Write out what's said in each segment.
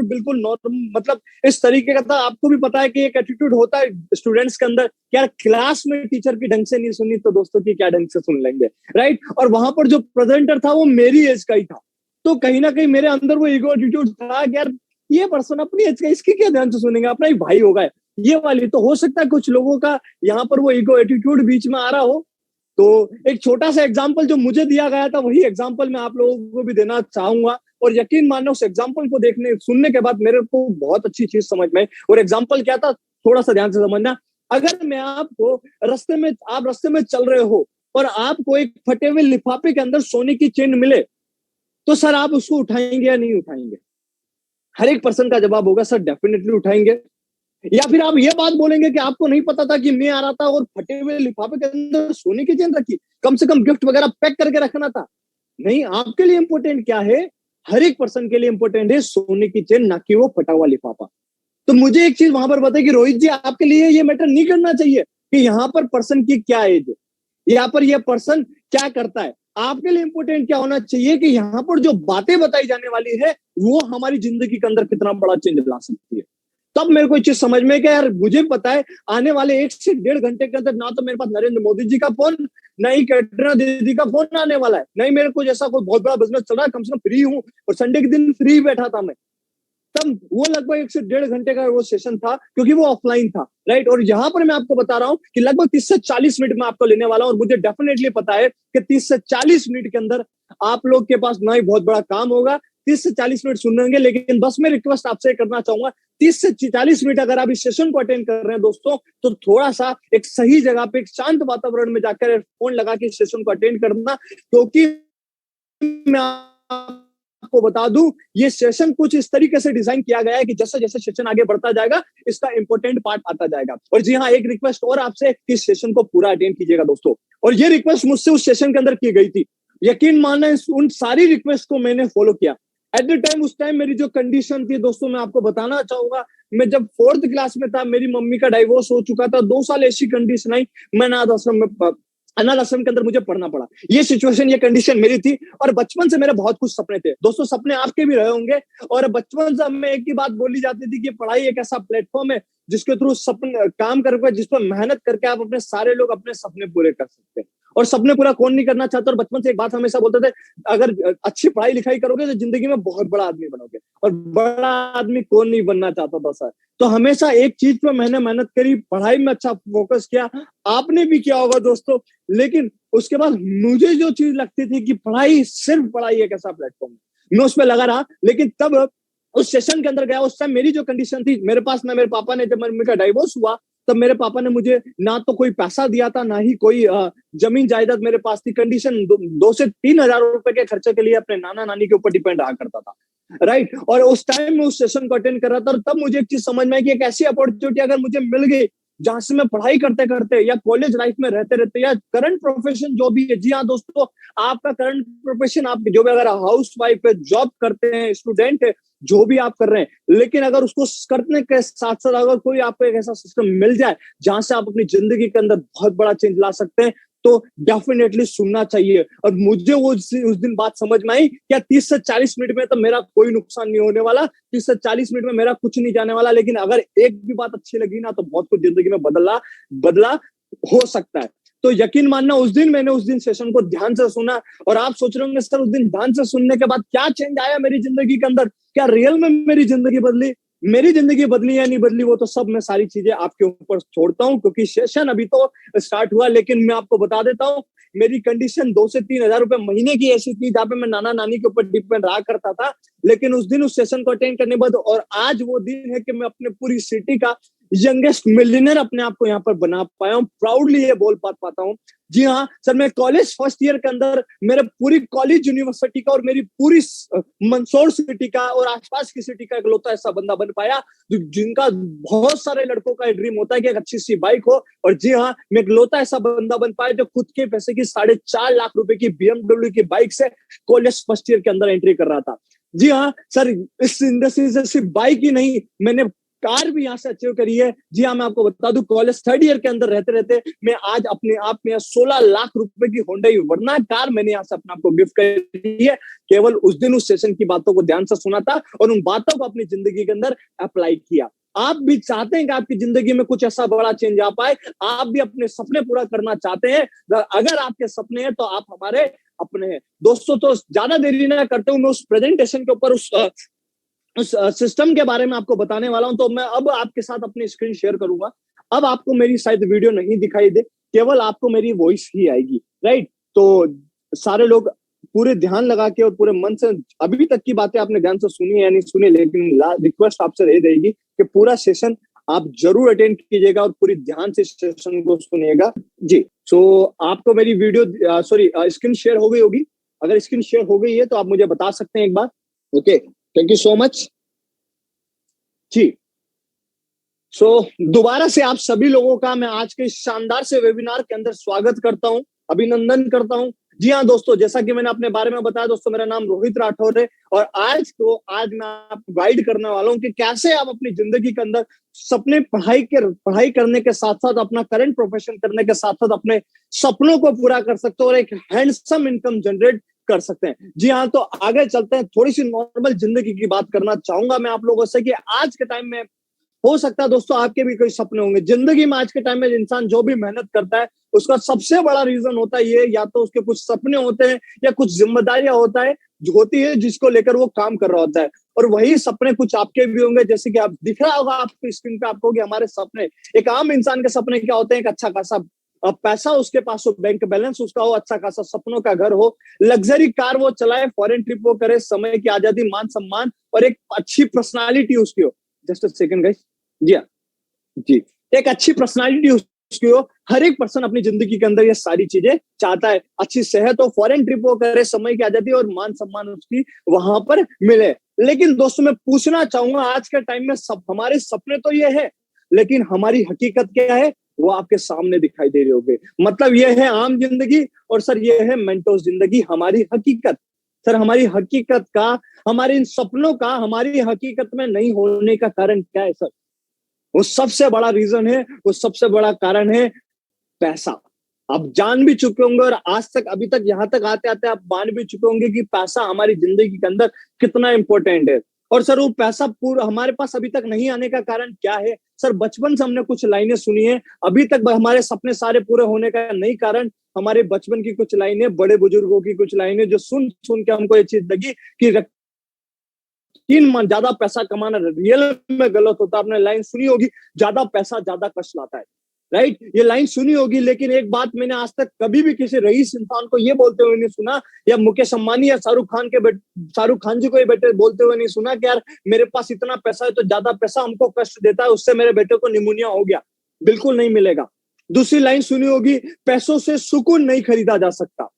Attitude बिल्कुल normal, मतलब इस तरीके का था। आपको भी पता है कि एक एटीट्यूड होता है स्टूडेंट्स के अंदर, यार क्लास में टीचर की ढंग से नहीं सुनी तो दोस्तों की क्या ढंग से सुन लेंगे, राइट। और वहां पर जो प्रेजेंटर था वो मेरी एज का ही था, तो कहीं ना कहीं मेरे अंदर वो ईगो एटीट्यूड था कि यार ये पर्सन अपनी एज का, इसकी क्या ध्यान से सुनेंगे, अपना ही भाई होगा ये वाली। तो हो सकता है कुछ लोगों का यहाँ पर वो ईगो एटीट्यूड बीच में आ रहा हो। तो एक छोटा सा एग्जाम्पल जो मुझे दिया गया था वही एग्जाम्पल मैं आप लोगों को भी देना चाहूंगा, और यकीन मानना उस एग्जाम्पल को देखने सुनने के बाद मेरे को बहुत अच्छी चीज समझ में आई। और एग्जाम्पल क्या था, थोड़ा सा ध्यान से समझना। अगर मैं आपको आप रास्ते में चल रहे हो और आपको एक फटे हुए लिफाफे के अंदर सोने की चेन मिले, तो सर आप उसको उठाएंगे या नहीं उठाएंगे? हर एक पर्सन का जवाब होगा सर डेफिनेटली उठाएंगे। या फिर आप ये बात बोलेंगे कि आपको नहीं पता था कि मैं आ रहा था और फटे हुए लिफाफे के अंदर सोने की चेन रखी, कम से कम गिफ्ट वगैरह पैक करके रखना था। नहीं, आपके लिए इंपॉर्टेंट क्या है? हर एक पर्सन के लिए इंपॉर्टेंट है सोने की चेन, ना कि वो फटा हुआ लिफाफा। तो मुझे एक चीज वहां पर बताए कि रोहित जी आपके लिए ये मैटर नहीं करना चाहिए कि यहाँ पर पर्सन की क्या एज है, यहाँ पर ये पर्सन क्या करता है। आपके लिए इंपॉर्टेंट क्या होना चाहिए कि यहाँ पर जो बातें बताई जाने वाली है वो हमारी जिंदगी के अंदर कितना बड़ा चेंज ला सकती है। तब मेरे को एक चीज समझ में कि यार मुझे पता है आने वाले 1 से 1.5 घंटे के अंदर ना तो मेरे पास नरेंद्र मोदी जी का फोन, ना ही कैटरीना दीदी का फोन आने वाला है, नहीं मेरे को जैसा कोई बहुत बड़ा बिजनेस चल रहा है, कम से कम फ्री हूँ। और संडे के दिन फ्री बैठा था मैं, तब वो लगभग 1 से 1.5 घंटे का वो सेशन था क्योंकि वो ऑफलाइन था, राइट। और यहाँ पर मैं आपको बता रहा हूँ कि लगभग 30 से 40 मिनट में आपको लेने वाला हूँ, और मुझे डेफिनेटली पता है कि 30 से 40 मिनट के अंदर आप लोग के पास ना ही बहुत बड़ा काम होगा, 30 से 40 मिनट सुनेंगे। लेकिन बस मैं रिक्वेस्ट आपसे करना चाहूंगा, 30 से 40 मिनट अगर आप इस सेशन को अटेंड कर रहे हैं दोस्तों, तो थोड़ा सा एक सही जगह पे, एक शांत वातावरण में जाकर फोन लगा के इस सेशन को अटेंड करना, क्योंकि मैं आपको बता दूं ये सेशन कुछ इस तरीके से डिजाइन किया गया है कि जैसे जैसे सेशन आगे बढ़ता जाएगा इसका इंपॉर्टेंट पार्ट आता जाएगा। और जी हाँ, एक रिक्वेस्ट और आपसे, इस सेशन को पूरा अटेंड कीजिएगा दोस्तों। और ये रिक्वेस्ट मुझसे उस सेशन के अंदर की गई थी, यकीन मानना उन सारी रिक्वेस्ट को मैंने फॉलो किया। एट द टाइम, उस टाइम मेरी जो कंडीशन थी दोस्तों, मैं आपको बताना चाहूंगा, मैं जब 4th क्लास में था, मेरी मम्मी का डाइवोर्स हो चुका था, 2 साल ऐसी कंडीशन आई, मैं अनाथ आश्रम के अंदर मुझे पढ़ना पड़ा। ये सिचुएशन, ये कंडीशन मेरी थी। और बचपन से मेरे बहुत कुछ सपने थे दोस्तों, सपने आपके भी रहे होंगे। और बचपन से हमें एक ही बात बोली जाती थी कि पढ़ाई एक ऐसा प्लेटफॉर्म है जिसके थ्रू सपने काम करके, जिस पर मेहनत करके आप अपने सारे लोग अपने सपने पूरे कर सकते हैं। और सपने पूरा कौन नहीं करना चाहता। और बचपन से एक बात हमेशा बोलते थे, अगर अच्छी पढ़ाई लिखाई करोगे तो जिंदगी में बहुत बड़ा आदमी बनोगे। और बड़ा आदमी कौन नहीं बनना चाहता था सर। तो हमेशा एक चीज पर मैंने मेहनत करी, पढ़ाई में अच्छा फोकस किया, आपने भी किया होगा दोस्तों। लेकिन उसके बाद मुझे जो चीज लगती थी कि पढ़ाई, सिर्फ पढ़ाई एक ऐसा प्लेटफॉर्म है, मैं उस पर लगा रहा। लेकिन तब उस सेशन के अंदर गया, उस टाइम मेरी जो कंडीशन थी, मेरे पास ना, मेरे पापा ने, जब मम्मी का डाइवोर्स हुआ तब मेरे पापा ने मुझे ना तो कोई पैसा दिया था, ना ही कोई जमीन जायदाद मेरे पास थी। कंडीशन 2 से 3 हजार रुपए के खर्चे के लिए अपने नाना नानी के ऊपर डिपेंड रहा करता था, राइट। और उस टाइम में उस सेशन को अटेंड कर रहा था, और तब मुझे एक चीज समझ में आई कि एक ऐसी अपॉर्चुनिटी अगर मुझे मिल गई जहां से मैं पढ़ाई करते करते या कॉलेज लाइफ में रहते रहते या करंट प्रोफेशन जो भी है, जी हाँ दोस्तों, आपका करंट प्रोफेशन, आप जो भी, अगर हाउस वाइफ है, जॉब करते हैं, स्टूडेंट है, जो भी आप कर रहे हैं, लेकिन अगर उसको करने के साथ साथ अगर कोई आपको एक ऐसा सिस्टम मिल जाए जहां से आप अपनी जिंदगी के अंदर बहुत बड़ा चेंज ला सकते हैं, तो डेफिनेटली सुनना चाहिए। और मुझे वो उस दिन बात समझ में आई, क्या 30 से 40 मिनट में तो मेरा कोई नुकसान नहीं होने वाला, 30 से 40 मिनट में मेरा कुछ नहीं जाने वाला। लेकिन अगर एक भी बात अच्छी लगी ना, तो बहुत कुछ जिंदगी में बदला हो सकता है। तो यकीन मानना, मैंने उस दिन सेशन को ध्यान से सुना। और आप सोच रहे होंगे सर उस दिन ध्यान से सुनने के बाद क्या चेंज आया मेरी जिंदगी के अंदर, क्या रियल में मेरी जिंदगी बदली? मेरी जिंदगी बदली या नहीं बदली, वो तो सब मैं सारी चीजें आपके ऊपर छोड़ता हूँ, क्योंकि सेशन अभी तो स्टार्ट हुआ। लेकिन मैं आपको बता देता हूँ, मेरी कंडीशन 2 से 3 हजार रुपए महीने की ऐसी थी जहाँ पे मैं नाना नानी के ऊपर डिपेंड रहा करता था। लेकिन उस दिन उस सेशन को अटेंड करने के बाद, और आज वो दिन है कि मैं अपने पूरी सिटी का यंगेस्ट मिलियनर अपने आप को यहाँ पर बना पाया हूँ। प्राउडली ये बोल पाता हूँ। जी हाँ सर, मैं कॉलेज फर्स्ट ईयर के अंदर मेरे पूरी कॉलेज यूनिवर्सिटी का और मेरी पूरी मंदसौर सिटी का और आसपास की सिटी का इकलौता ऐसा बंदा बन पाया जिनका बहुत सारे लड़कों का ड्रीम होता है कि एक अच्छी सी बाइक हो। और जी हाँ, मैं इकलौता ऐसा बंदा बन पाया जो खुद के पैसे की 4.5 लाख रुपए की BMW की बाइक से कॉलेज फर्स्ट ईयर के अंदर एंट्री कर रहा था। जी हाँ सर, इस इंडस्ट्री से सिर्फ बाइक ही नहीं, मैंने कार भी यहाँ से अचीव करी है। जी हाँ, मैं आपको बता दूं, कॉलेज थर्ड ईयर के अंदर रहते रहते मैं आज अपने आप में 16 लाख रुपए की होंडा वरना कार मैंने यहाँ से अपने आप को गिफ्ट करी है। केवल उस दिन उस सेशन की बातों को ध्यान से सुना था और उन बातों को अपनी जिंदगी के अंदर अप्लाई किया। आप भी चाहते हैं कि आपकी जिंदगी में कुछ ऐसा बड़ा चेंज आ पाए, आप भी अपने सपने पूरा करना चाहते हैं, अगर आपके सपने हैं तो आप हमारे अपने हैं। दोस्तों, तो ज्यादा देरी ना करते हुए मैं उस प्रेजेंटेशन के ऊपर उस सिस्टम के बारे में आपको बताने वाला हूं। तो मैं अब आपके साथ अपनी स्क्रीन शेयर करूंगा। अब आपको मेरी शायद वीडियो नहीं दिखाई दे, केवल आपको मेरी वॉइस ही आएगी, राइट? तो सारे लोग पूरे ध्यान लगा के और पूरे मन से, अभी तक की बातें आपने ध्यान से सुनी है या नहीं सुनी, लेकिन रिक्वेस्ट आपसे रह जाएगी कि पूरा सेशन आप जरूर अटेंड कीजिएगा और पूरी ध्यान से सेशन को सुनिएगा। जी, सो आपको मेरी वीडियो स्क्रीन शेयर हो गई होगी। अगर स्क्रीन शेयर हो गई है तो आप मुझे बता सकते हैं एक बार। Okay, thank you so much जी। दोबारा से आप सभी लोगों का मैं आज के इस शानदार से वेबिनार के अंदर स्वागत करता हूं, अभिनंदन करता हूं। जी हाँ दोस्तों, जैसा कि मैंने अपने बारे में बताया दोस्तों, मेरा नाम रोहित राठौर है और आज मैं आपको गाइड करने वाला हूं कि कैसे आप अपनी जिंदगी के अंदर सपने पढ़ाई करने के साथ साथ अपना करंट प्रोफेशन करने के साथ साथ अपने सपनों को पूरा कर सकते हो और एक हैंडसम इनकम जनरेट कर सकते हैं। जी हाँ, तो आगे चलते हैं। थोड़ी सी नॉर्मल जिंदगी की बात करना चाहूंगा मैं आप लोगों से कि आज के टाइम में हो सकता है दोस्तों आपके भी कोई सपने होंगे जिंदगी में। आज के टाइम में इंसान जो भी मेहनत करता है उसका सबसे बड़ा रीजन होता है ये, या तो उसके कुछ सपने होते हैं या कुछ जिम्मेदारियां होती है जिसको लेकर वो काम कर रहा होता है। और वही सपने कुछ आपके भी होंगे, जैसे कि आप दिख रहा होगा आपकी स्क्रीन पे आपको कि हमारे सपने, एक आम इंसान के सपने क्या होते हैं? एक अच्छा खासा पैसा उसके पास हो, बैंक बैलेंस उसका हो, अच्छा खासा सपनों का घर हो, लग्जरी कार वो चलाए, फॉरेन ट्रिप वो करे, समय की आजादी, मान सम्मान और एक अच्छी पर्सनालिटी उसकी हो। Just a second guys. जी हाँ, जी, एक अच्छी पर्सनालिटी उसकी हो। हर एक पर्सन अपनी जिंदगी के अंदर ये सारी चीजें चाहता है। अच्छी सेहत हो, फॉरेन ट्रिप वो करे, समय की आजादी और मान सम्मान उसकी वहां पर मिले। लेकिन दोस्तों मैं पूछना चाहूंगा, आज के टाइम में हमारे सपने तो ये है, लेकिन हमारी हकीकत क्या है वो आपके सामने दिखाई दे रही होगी। मतलब ये है आम जिंदगी और सर ये है मेंटोस जिंदगी, हमारी हकीकत। सर हमारी हकीकत का, हमारे इन सपनों का हमारी हकीकत में नहीं होने का कारण क्या है? सर वो सबसे बड़ा रीजन है, वो सबसे बड़ा कारण है पैसा। आप जान भी चुके होंगे और आज तक अभी तक यहाँ तक आते आते आप मान भी चुके होंगे कि पैसा हमारी जिंदगी के अंदर कितना इंपॉर्टेंट है। और सर वो पैसा पूरा हमारे पास अभी तक नहीं आने का कारण क्या है? सर बचपन से हमने कुछ लाइनें सुनी है, अभी तक हमारे सपने सारे पूरे होने का नहीं कारण हमारे बचपन की कुछ लाइनें, बड़े बुजुर्गों की कुछ लाइनें जो सुन सुन के हमको ये चीज लगी कि ज्यादा पैसा कमाना रियल में गलत होता है। आपने लाइन सुनी होगी, ज्यादा पैसा ज्यादा कष्ट लाता है, राइट? ये लाइन सुनी होगी, लेकिन एक बात मैंने आज तक कभी भी किसी रईस इंसान को ये बोलते हुए नहीं सुना, या मुकेश अंबानी या शाहरुख खान जी को ये बेटे बोलते हुए नहीं सुना कि यार मेरे पास इतना पैसा है तो ज्यादा पैसा हमको कष्ट देता है, उससे मेरे बेटे को निमोनिया हो गया। बिल्कुल नहीं मिलेगा। दूसरी लाइन सुनी होगी, पैसों से सुकून नहीं खरीदा जा सकता,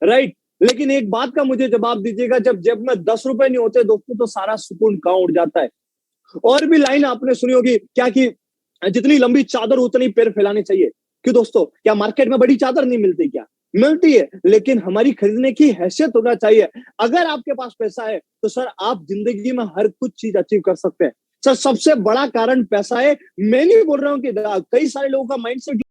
राइट? लेकिन एक बात का मुझे जवाब दीजिएगा, जब जेब में 10 रुपए नहीं होते दोस्तों तो सारा सुकून कहाँ उड़ जाता है। और भी लाइन आपने सुनी होगी क्या कि जितनी लंबी चादर उतनी पैर फैलाने चाहिए। क्यों दोस्तों? क्या मार्केट में बड़ी चादर नहीं मिलती? क्या मिलती है, लेकिन हमारी खरीदने की हैसियत होना चाहिए। अगर आपके पास पैसा है तो सर आप जिंदगी में हर कुछ चीज अचीव कर सकते हैं। सर सबसे बड़ा कारण पैसा है। मैं नहीं बोल रहा हूँ कि कई सारे लोगों का माइंडसेट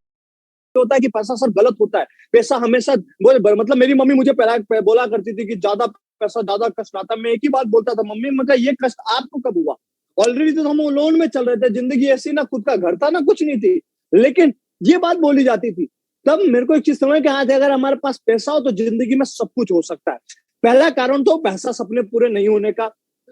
होता है कि पैसा सर गलत होता है, पैसा हमेशा मतलब मेरी मम्मी मुझे पहला बोला करती थी कि ज्यादा पैसा ज्यादा कष्ट आता। मैं एक ही बात बोलता था, मम्मी मतलब ये कष्ट आपको कब हुआ? ऑलरेडी तो हम लोन में चल रहे थे, जिंदगी ऐसी, ना खुद का घर था ना कुछ नहीं थी, लेकिन ये बात बोली जाती थी। तब मेरे को एक चीज समझ के आया, अगर हमारे पास पैसा हो तो जिंदगी में सब कुछ हो सकता है। पहला कारण तो पैसा सपने पूरे नहीं होने का।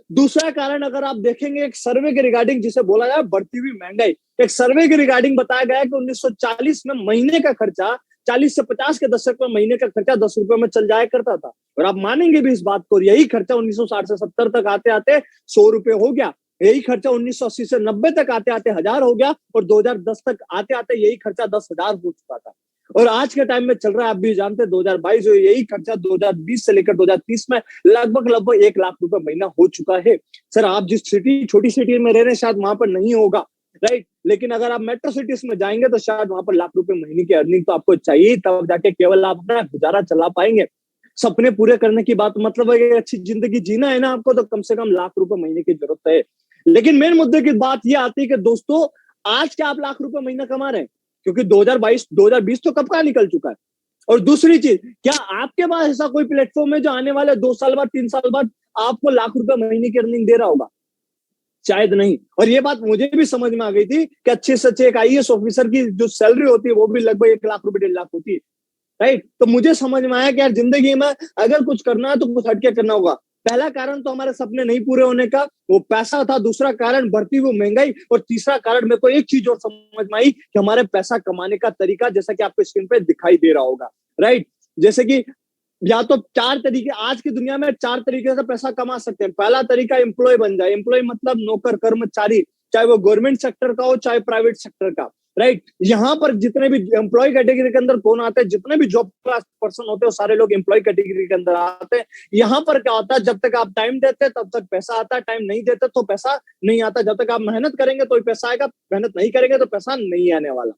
दूसरा कारण अगर आप देखेंगे एक सर्वे के रिगार्डिंग, जिसे बोला जाए बढ़ती हुई महंगाई, एक सर्वे के रिगार्डिंग बताया गया है कि 1940 में महीने का खर्चा 40 से 50 के दशक में महीने का खर्चा 10 रुपए में चल जाया करता था। और आप मानेंगे भी इस बात को, यही खर्चा 1960 से 70 तक आते आते 100 रुपए हो गया। यही खर्चा 1980 से 90 तक आते आते 1000 हो गया और 2010 तक आते आते यही खर्चा 10,000 हो चुका था। और आज के टाइम में चल रहा है, आप भी जानते हैं 2022 यही खर्चा 2020 से लेकर 2030 में लगभग 1 लाख रुपए महीना हो चुका है। सर आप जिस छोटी सिटी में रह रहे हैं शायद वहां पर नहीं होगा, राइट? लेकिन अगर आप मेट्रो सिटीज में जाएंगे तो शायद वहां पर लाख रुपए महीने की अर्निंग तो आपको चाहिए, तब जाके केवल आप अपना गुजारा चला पाएंगे। सपने पूरे करने की बात मतलब है, अच्छी जिंदगी जीना है ना आपको, तो कम से कम लाख रुपए महीने की जरूरत है। लेकिन मेन मुद्दे की बात ये आती है कि दोस्तों आज क्या आप लाख रुपए महीना कमा रहे हैं? क्योंकि 2020 तो कब का निकल चुका है। और दूसरी चीज, क्या आपके पास ऐसा कोई प्लेटफॉर्म है जो आने वाले 2 साल बाद 3 साल बाद आपको लाख रुपए महीने की अर्निंग दे रहा होगा? शायद नहीं। और ये बात मुझे भी समझ में आ गई थी कि अच्छे से अच्छे एक आईएएस ऑफिसर की जो सैलरी होती है वो भी लगभग 1 लाख रुपए 1.5 लाख होती है, राइट। तो मुझे समझ में आया कि यार जिंदगी में अगर कुछ करना है तो कुछ हटके करना होगा। पहला कारण तो हमारे सपने नहीं पूरे होने का वो पैसा था, दूसरा कारण बढ़ती हुई महंगाई, और तीसरा कारण मेरे को एक चीज और समझ में आई कि हमारे पैसा कमाने का तरीका, जैसा कि आपको स्क्रीन पे दिखाई दे रहा होगा, राइट। जैसे कि या तो 4 तरीके, आज की दुनिया में 4 तरीके से पैसा कमा सकते हैं। पहला तरीका एम्प्लॉय बन जाए। एम्प्लॉय मतलब नौकर कर्मचारी, चाहे वो गवर्नमेंट सेक्टर का हो चाहे प्राइवेट सेक्टर का, राइट। यहाँ पर जितने भी एम्प्लॉय कैटेगरी के अंदर कौन आते हैं, जितने भी जॉब क्लास पर्सन होते हैं, सारे लोग एम्प्लॉय कैटेगरी के अंदर आते हैं। यहाँ पर क्या होता है, जब तक आप टाइम देते हैं तब तक पैसा आता है, टाइम नहीं देते तो पैसा नहीं आता। जब तक आप मेहनत करेंगे तो ही पैसा आएगा, मेहनत नहीं करेंगे तो पैसा नहीं आने वाला।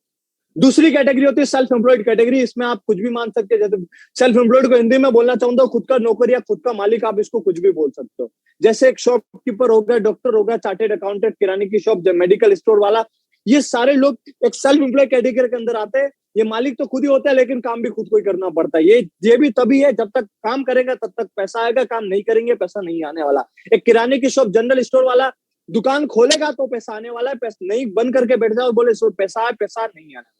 दूसरी कैटेगरी होती है सेल्फ एम्प्लॉयड कैटेगरी। इसमें आप कुछ भी मान सकते हैं। जैसे सेल्फ एम्प्लॉयड को हिंदी में बोलना चाहूँ तो खुद का नौकर या खुद का मालिक, आप इसको कुछ भी बोल सकते हो। जैसे एक शॉपकीपर हो गया, डॉक्टर हो गया, चार्टेड अकाउंटेंट, किराने की शॉप, मेडिकल स्टोर वाला, ये सारे लोग एक सेल्फ एम्प्लॉय कैटेगरी के अंदर आते हैं। ये मालिक तो खुद ही होता है लेकिन काम भी खुद को ही करना पड़ता है। ये भी तभी है, जब तक काम करेंगे तब तक पैसा आएगा, काम नहीं करेंगे पैसा नहीं आने वाला। एक किराने की शॉप, जनरल स्टोर वाला, दुकान खोलेगा तो पैसा आने वाला है, पैसा नहीं बंद करके बैठ जाओ बोले सो पैसा है, पैसा नहीं आने वाला।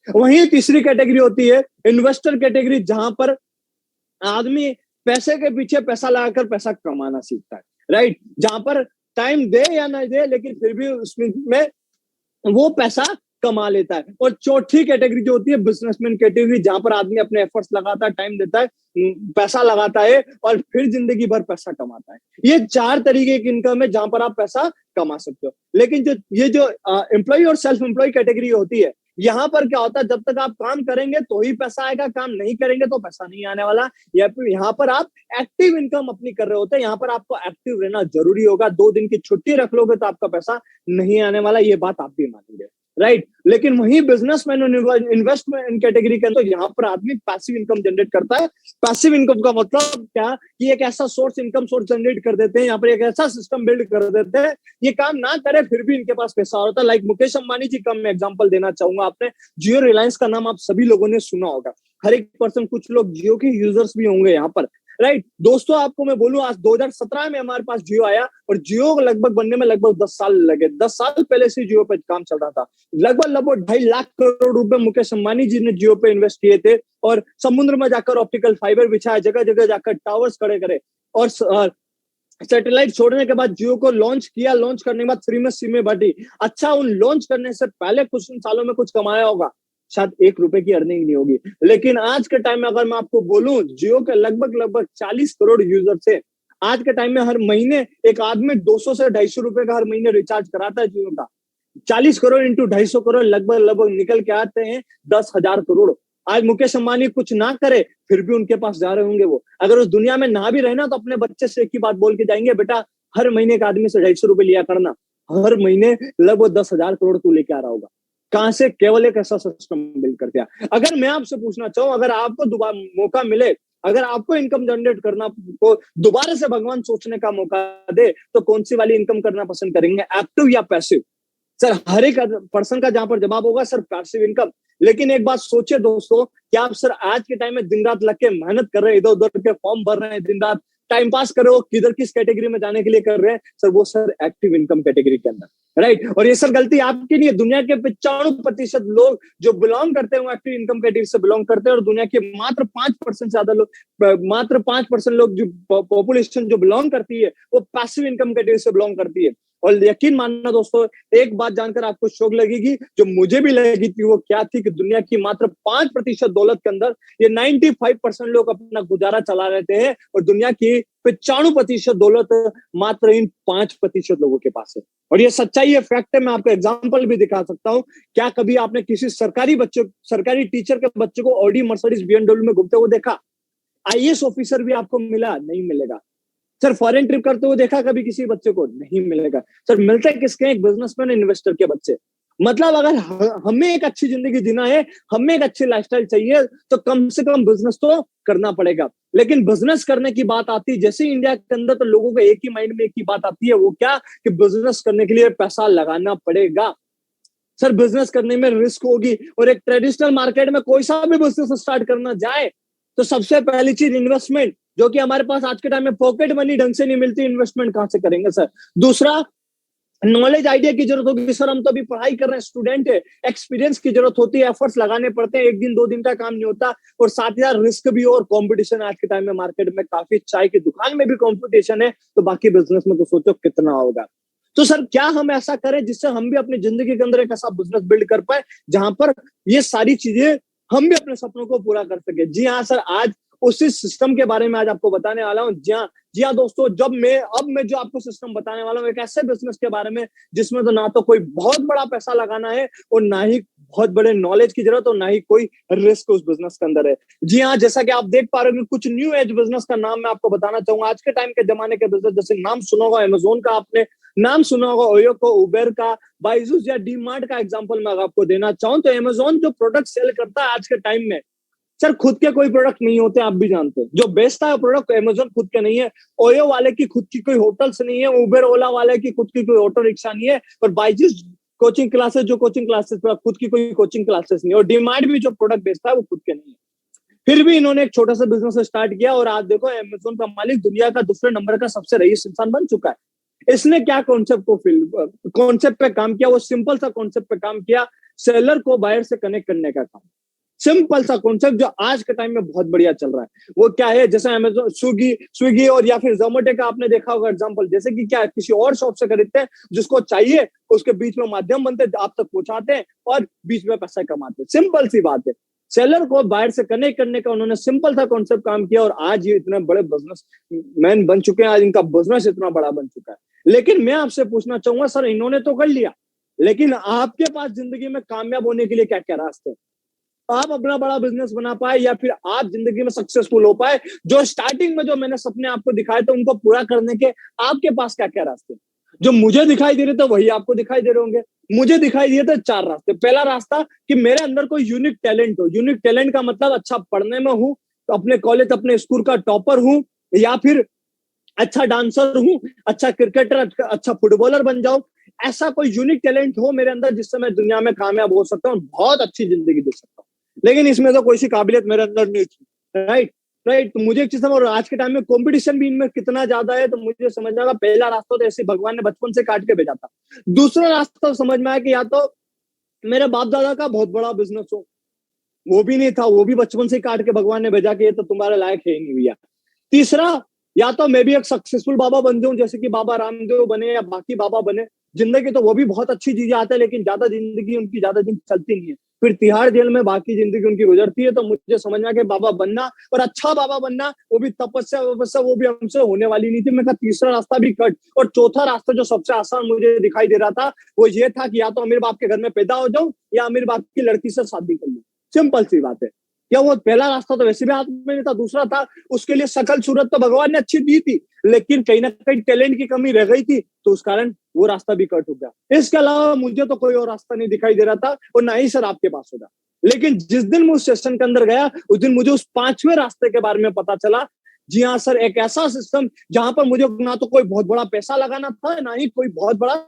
वहीं तीसरी कैटेगरी होती है इन्वेस्टर कैटेगरी, जहां पर आदमी पैसे के पीछे पैसा लगाकर पैसा कमाना सीखता है, राइट। जहां पर टाइम दे या ना दे लेकिन फिर भी उसमें वो पैसा कमा लेता है। और चौथी कैटेगरी जो होती है बिजनेसमैन कैटेगरी, जहां पर आदमी अपने एफर्ट्स लगाता है, टाइम देता है, पैसा लगाता है और फिर जिंदगी भर पैसा कमाता है। ये 4 तरीके की इनकम है जहां पर आप पैसा कमा सकते हो। लेकिन जो एम्प्लॉय और सेल्फ एम्प्लॉय कैटेगरी होती है, यहाँ पर क्या होता है, जब तक आप काम करेंगे तो ही पैसा आएगा, काम नहीं करेंगे तो पैसा नहीं आने वाला। या फिर यहाँ पर आप एक्टिव इनकम अपनी कर रहे होते हैं, यहाँ पर आपको एक्टिव रहना जरूरी होगा। 2 दिन की छुट्टी रख लोगे तो आपका पैसा नहीं आने वाला, ये बात आप भी मानेंगे, राइट। लेकिन वहीं बिजनेसमैन और इन्वेस्टमेंट कैटेगरी के अंदर यहाँ पर आदमी पैसिव इनकम जनरेट करता है। पैसिव इनकम का मतलब क्या, कि एक ऐसा इनकम सोर्स जनरेट कर देते हैं, यहाँ पर एक ऐसा सिस्टम बिल्ड कर देते हैं, ये काम ना करे फिर भी इनके पास पैसा होता है। लाइक मुकेश अंबानी जी का मैं एग्जांपल देना चाहूंगा। आपने जियो रिलायंस का नाम आप सभी लोगों ने सुना होगा, हर एक पर्सन, कुछ लोग जियो के यूजर्स भी होंगे यहाँ पर, राइट। दोस्तों आपको मैं बोलूं, आज 2017 में हमारे पास जियो आया और जियो लगभग बनने में लगभग 10 साल लगे। 10 साल पहले से जियो पे काम चल रहा था। लगभग 2.5 लाख करोड़ रुपए मुकेश अंबानी जी ने जियो पे इन्वेस्ट किए थे, और समुद्र में जाकर ऑप्टिकल फाइबर बिछाया, जगह जगह जाकर टावर्स खड़े करे, और सैटेलाइट छोड़ने के बाद जियो को लॉन्च किया। लॉन्च करने के बाद फ्री में सिमें बांटी। अच्छा, उन लॉन्च करने से पहले कुछ सालों में कुछ कमाया होगा, शायद 1 रुपए की अर्निंग नहीं होगी। लेकिन आज के टाइम में अगर मैं आपको बोलूं, जियो के लगभग 40 करोड़ यूजर से आज के टाइम में हर महीने एक आदमी 200 से 250 रुपए का हर महीने रिचार्ज कराता है जियो का। 40 करोड़ इंटू 250 करोड़ लगभग निकल के आते हैं 10,000 करोड़। आज मुकेश अंबानी कुछ ना करे फिर भी उनके पास जा रहे होंगे वो। अगर उस दुनिया में ना भी रहना तो अपने बच्चे से एक ही बात बोल के जाएंगे, बेटा हर महीने एक आदमी से 250 रुपए लिया करना, हर महीने लगभग 10,000 करोड़ तू लेके आ रहा होगा। कहां से? केवल एक ऐसा सिस्टम बिल्ड कर दिया। अगर मैं आपसे पूछना चाहूं, अगर आपको दोबारा मौका मिले, अगर आपको इनकम जनरेट करना को दोबारा से भगवान सोचने का मौका दे, तो कौन सी वाली इनकम करना पसंद करेंगे, एक्टिव या पैसिव? सर हर एक पर्सन का जहां पर जवाब होगा सर पैसिव इनकम। लेकिन एक बात सोचिए दोस्तों, क्या आप सर आज के टाइम में दिन रात लग के मेहनत कर रहे हैं, इधर उधर के फॉर्म भर रहे हैं, दिन रात टाइम पास कर रहे हो, किधर किस कैटेगरी में जाने के लिए कर रहे हैं सर? वो सर एक्टिव इनकम कैटेगरी के अंदर, राइट। और ये सर गलती आपकी नहीं है, दुनिया के 95% लोग जो बिलोंग करते हैं वो एक्टिव इनकम कैटेगरी से बिलोंग करते हैं। और दुनिया के मात्र 5% ज्यादा लोग, मात्र 5% लोग जो पॉपुलेशन जो बिलोंग करती है वो पैसिव इनकम कैटेगरी से बिलोंग करती है। और यकीन मानना दोस्तों, एक बात जानकर आपको शौक लगेगी, जो मुझे भी लगी थी, वो क्या थी कि दुनिया की मात्र 5% दौलत के अंदर ये 95% लोग अपना गुजारा चला रहते हैं, और दुनिया की 95% दौलत मात्र इन 5% लोगों के पास है। और ये सच्चाई है, फैक्ट है। मैं आपको एग्जांपल भी दिखा सकता हूं। क्या कभी आपने किसी सरकारी टीचर के बच्चे को ऑडी मर्सिडीज BMW में घूमते हुए देखा? आईएएस ऑफिसर भी आपको मिला? नहीं मिलेगा। सर फॉरेन ट्रिप करते हुए देखा कभी किसी बच्चे को? नहीं मिलेगा। सर मिलते किसके? एक बिजनेसमैन इन्वेस्टर के बच्चे। मतलब अगर हमें एक अच्छी जिंदगी जीना है, हमें एक अच्छी लाइफस्टाइल चाहिए, तो कम से कम बिजनेस तो करना पड़ेगा। लेकिन बिजनेस करने की बात आती है जैसे इंडिया के अंदर, तो लोगों को एक ही माइंड में एक ही बात आती है, वो क्या, कि बिजनेस करने के लिए पैसा लगाना पड़ेगा। सर बिजनेस करने में रिस्क होगी, और एक ट्रेडिशनल मार्केट में कोई सा भी बिजनेस स्टार्ट करना जाए तो सबसे पहली चीज इन्वेस्टमेंट, जो कि हमारे पास आज के टाइम में पॉकेट मनी ढंग से नहीं मिलती, इन्वेस्टमेंट कहां से करेंगे सर। दूसरा, नॉलेज आइडिया की जरूरत होगी। सर हम तो अभी पढ़ाई कर रहे हैं, स्टूडेंट है, एक्सपीरियंस की जरूरत होती है, एफर्ट्स लगाने पड़ते हैं, एक दिन दो दिन का काम नहीं होता। और साथ ही साथ रिस्क भी हो, और कंपटीशन आज के टाइम में मार्केट में काफी, चाय की दुकान में भी कंपटीशन है, तो बाकी बिजनेस में तो सोचो कितना होगा। तो सर क्या हम ऐसा करें जिससे हम भी अपनी जिंदगी के अंदर एक ऐसा बिजनेस बिल्ड कर पाए जहां पर ये सारी चीजें हम भी अपने सपनों को पूरा कर सके। जी हाँ सर, आज उसी सिस्टम के बारे में आज आपको बताने वाला हूँ। जी हाँ दोस्तों, अब मैं जो आपको सिस्टम बताने वाला हूँ, एक ऐसे बिजनेस के बारे में जिसमें तो ना तो कोई बहुत बड़ा पैसा लगाना है, और ना ही बहुत बड़े नॉलेज की जरूरत, और ना ही कोई रिस्क उस बिजनेस के अंदर है। जी हाँ, जैसा कि आप देख पा रहे हो, कुछ न्यू एज बिजनेस का नाम मैं आपको बताना चाहूंगा। आज के टाइम के जमाने के बिजनेस, जैसे नाम सुना होगा अमेजोन का, आपने नाम सुना होगा ओयो को, उबेर का, बाइजूस या डी मार्ट का एग्जाम्पल मैं आपको देना चाहूँ तो अमेजोन जो प्रोडक्ट सेल करता है आज के टाइम में, सर खुद के कोई प्रोडक्ट नहीं होते, आप भी जानते हैं। जो बेचता है प्रोडक्ट अमेजोन खुद के नहीं है, ओयो वाले की खुद की कोई होटल्स नहीं है, उबेर ओला वाले की खुद की कोई ऑटो रिक्शा नहीं है, और बाइजूस कोचिंग क्लासेस, जो कोचिंग क्लासेस खुद की कोई कोचिंग क्लासेस नहीं है, और डीमार्ट भी जो प्रोडक्ट बेचता है वो खुद के नहीं है। फिर भी इन्होंने एक छोटा सा बिजनेस स्टार्ट किया, और आज देखो अमेजोन का मालिक दुनिया का दूसरे नंबर का सबसे रईस इंसान बन चुका है। इसने क्या कॉन्सेप्ट पे काम किया, वो सिंपल सा कॉन्सेप्ट पे काम किया, सेलर को बायर से कनेक्ट करने का काम। सिंपल सा कॉन्सेप्ट जो आज के टाइम में बहुत बढ़िया चल रहा है। वो क्या है, जैसे अमेजोन, स्विगी और या फिर जोमेटो का आपने देखा होगा एग्जांपल, जैसे कि क्या किसी और शॉप से खरीदते हैं, जिसको चाहिए उसके बीच में माध्यम बनते हैं, आप तक पहुंचाते हैं और बीच में पैसा कमाते हैं। सिंपल सी बात है, सेलर को बायर से कनेक्ट करने का उन्होंने सिंपल सा कॉन्सेप्ट काम किया, और आज ये इतने बड़े बिजनेस मैन बन चुके हैं, आज इनका बिजनेस इतना बड़ा बन चुका है। लेकिन मैं आपसे पूछना चाहूंगा, सर इन्होंने तो कर लिया, लेकिन आपके पास जिंदगी में कामयाब होने के लिए क्या क्या रास्ते हैं, आप अपना बड़ा बिजनेस बना पाए, या फिर आप जिंदगी में सक्सेसफुल हो पाए, जो स्टार्टिंग में जो मैंने सपने आपको दिखाए थे उनको पूरा करने के आपके पास क्या क्या रास्ते, जो मुझे दिखाई दे रहे थे वही आपको दिखाई दे रहे होंगे। मुझे दिखाई दिए थे चार रास्ते। पहला रास्ता कि मेरे अंदर कोई यूनिक टैलेंट हो। यूनिक टैलेंट का मतलब अच्छा पढ़ने में हूं, तो अपने कॉलेज अपने स्कूल का टॉपर हूं, या फिर अच्छा डांसर हूं, अच्छा क्रिकेटर, अच्छा फुटबॉलर बन जाऊं। ऐसा कोई यूनिक टैलेंट हो मेरे अंदर जिससे मैं दुनिया में कामयाब हो सकता हूँ, बहुत अच्छी जिंदगी दे सकता हूँ। लेकिन इसमें तो कोई सी काबिलियत मेरे अंदर नहीं थी। Right right. तो मुझे एक चीज समझ, और आज के टाइम में कंपटीशन भी इनमें कितना ज्यादा है, तो मुझे समझ में आया पहला रास्ता तो ऐसे भगवान ने बचपन से काट के भेजा था। दूसरा रास्ता समझ में आया कि या तो मेरे बाप दादा का बहुत बड़ा बिजनेस हो, वो भी नहीं था, वो भी बचपन से काट के भगवान ने भेजा कि ये तो तुम्हारे लायक है ही नहीं भैया। तीसरा, या तो मैं भी एक सक्सेसफुल बाबा बन जाऊं, जैसे कि बाबा रामदेव बने या बाकी बाबा बने। जिंदगी तो वो भी बहुत अच्छी चीजें आते हैं, लेकिन ज्यादा जिंदगी उनकी ज्यादा दिन चलती नहीं है, फिर तिहाड़ जेल में बाकी जिंदगी उनकी गुजरती है। तो मुझे समझ में आ कि बाबा बनना, और अच्छा बाबा बनना, वो भी तपस्या वपस्या, वो भी हमसे होने वाली नहीं थी। मैं कहा तीसरा रास्ता भी कट। और चौथा रास्ता जो सबसे आसान मुझे दिखाई दे रहा था, वो ये था कि या तो अमीर बाप के घर में पैदा हो जाऊं, या अमीर बाप की लड़की से शादी कर लूं। सिंपल सी बात है। क्या वो पहला रास्ता तो वैसे भी हाथ में नहीं था। दूसरा था, उसके लिए शकल सूरत तो भगवान ने अच्छी दी थी, लेकिन कहीं ना कहीं टैलेंट की कमी रह गई थी, तो उस कारण वो रास्ता भी कट हो गया। इसके अलावा मुझे तो कोई और रास्ता नहीं दिखाई दे रहा था, और ना ही सर आपके पास होगा। लेकिन जिस दिन मैं उस सेशन के अंदर गया, उस दिन मुझे उस पांचवें रास्ते के बारे में पता चला। जी हाँ सर, एक ऐसा सिस्टम जहां पर मुझे ना तो कोई बहुत बड़ा पैसा लगाना था, ना ही कोई बहुत बड़ा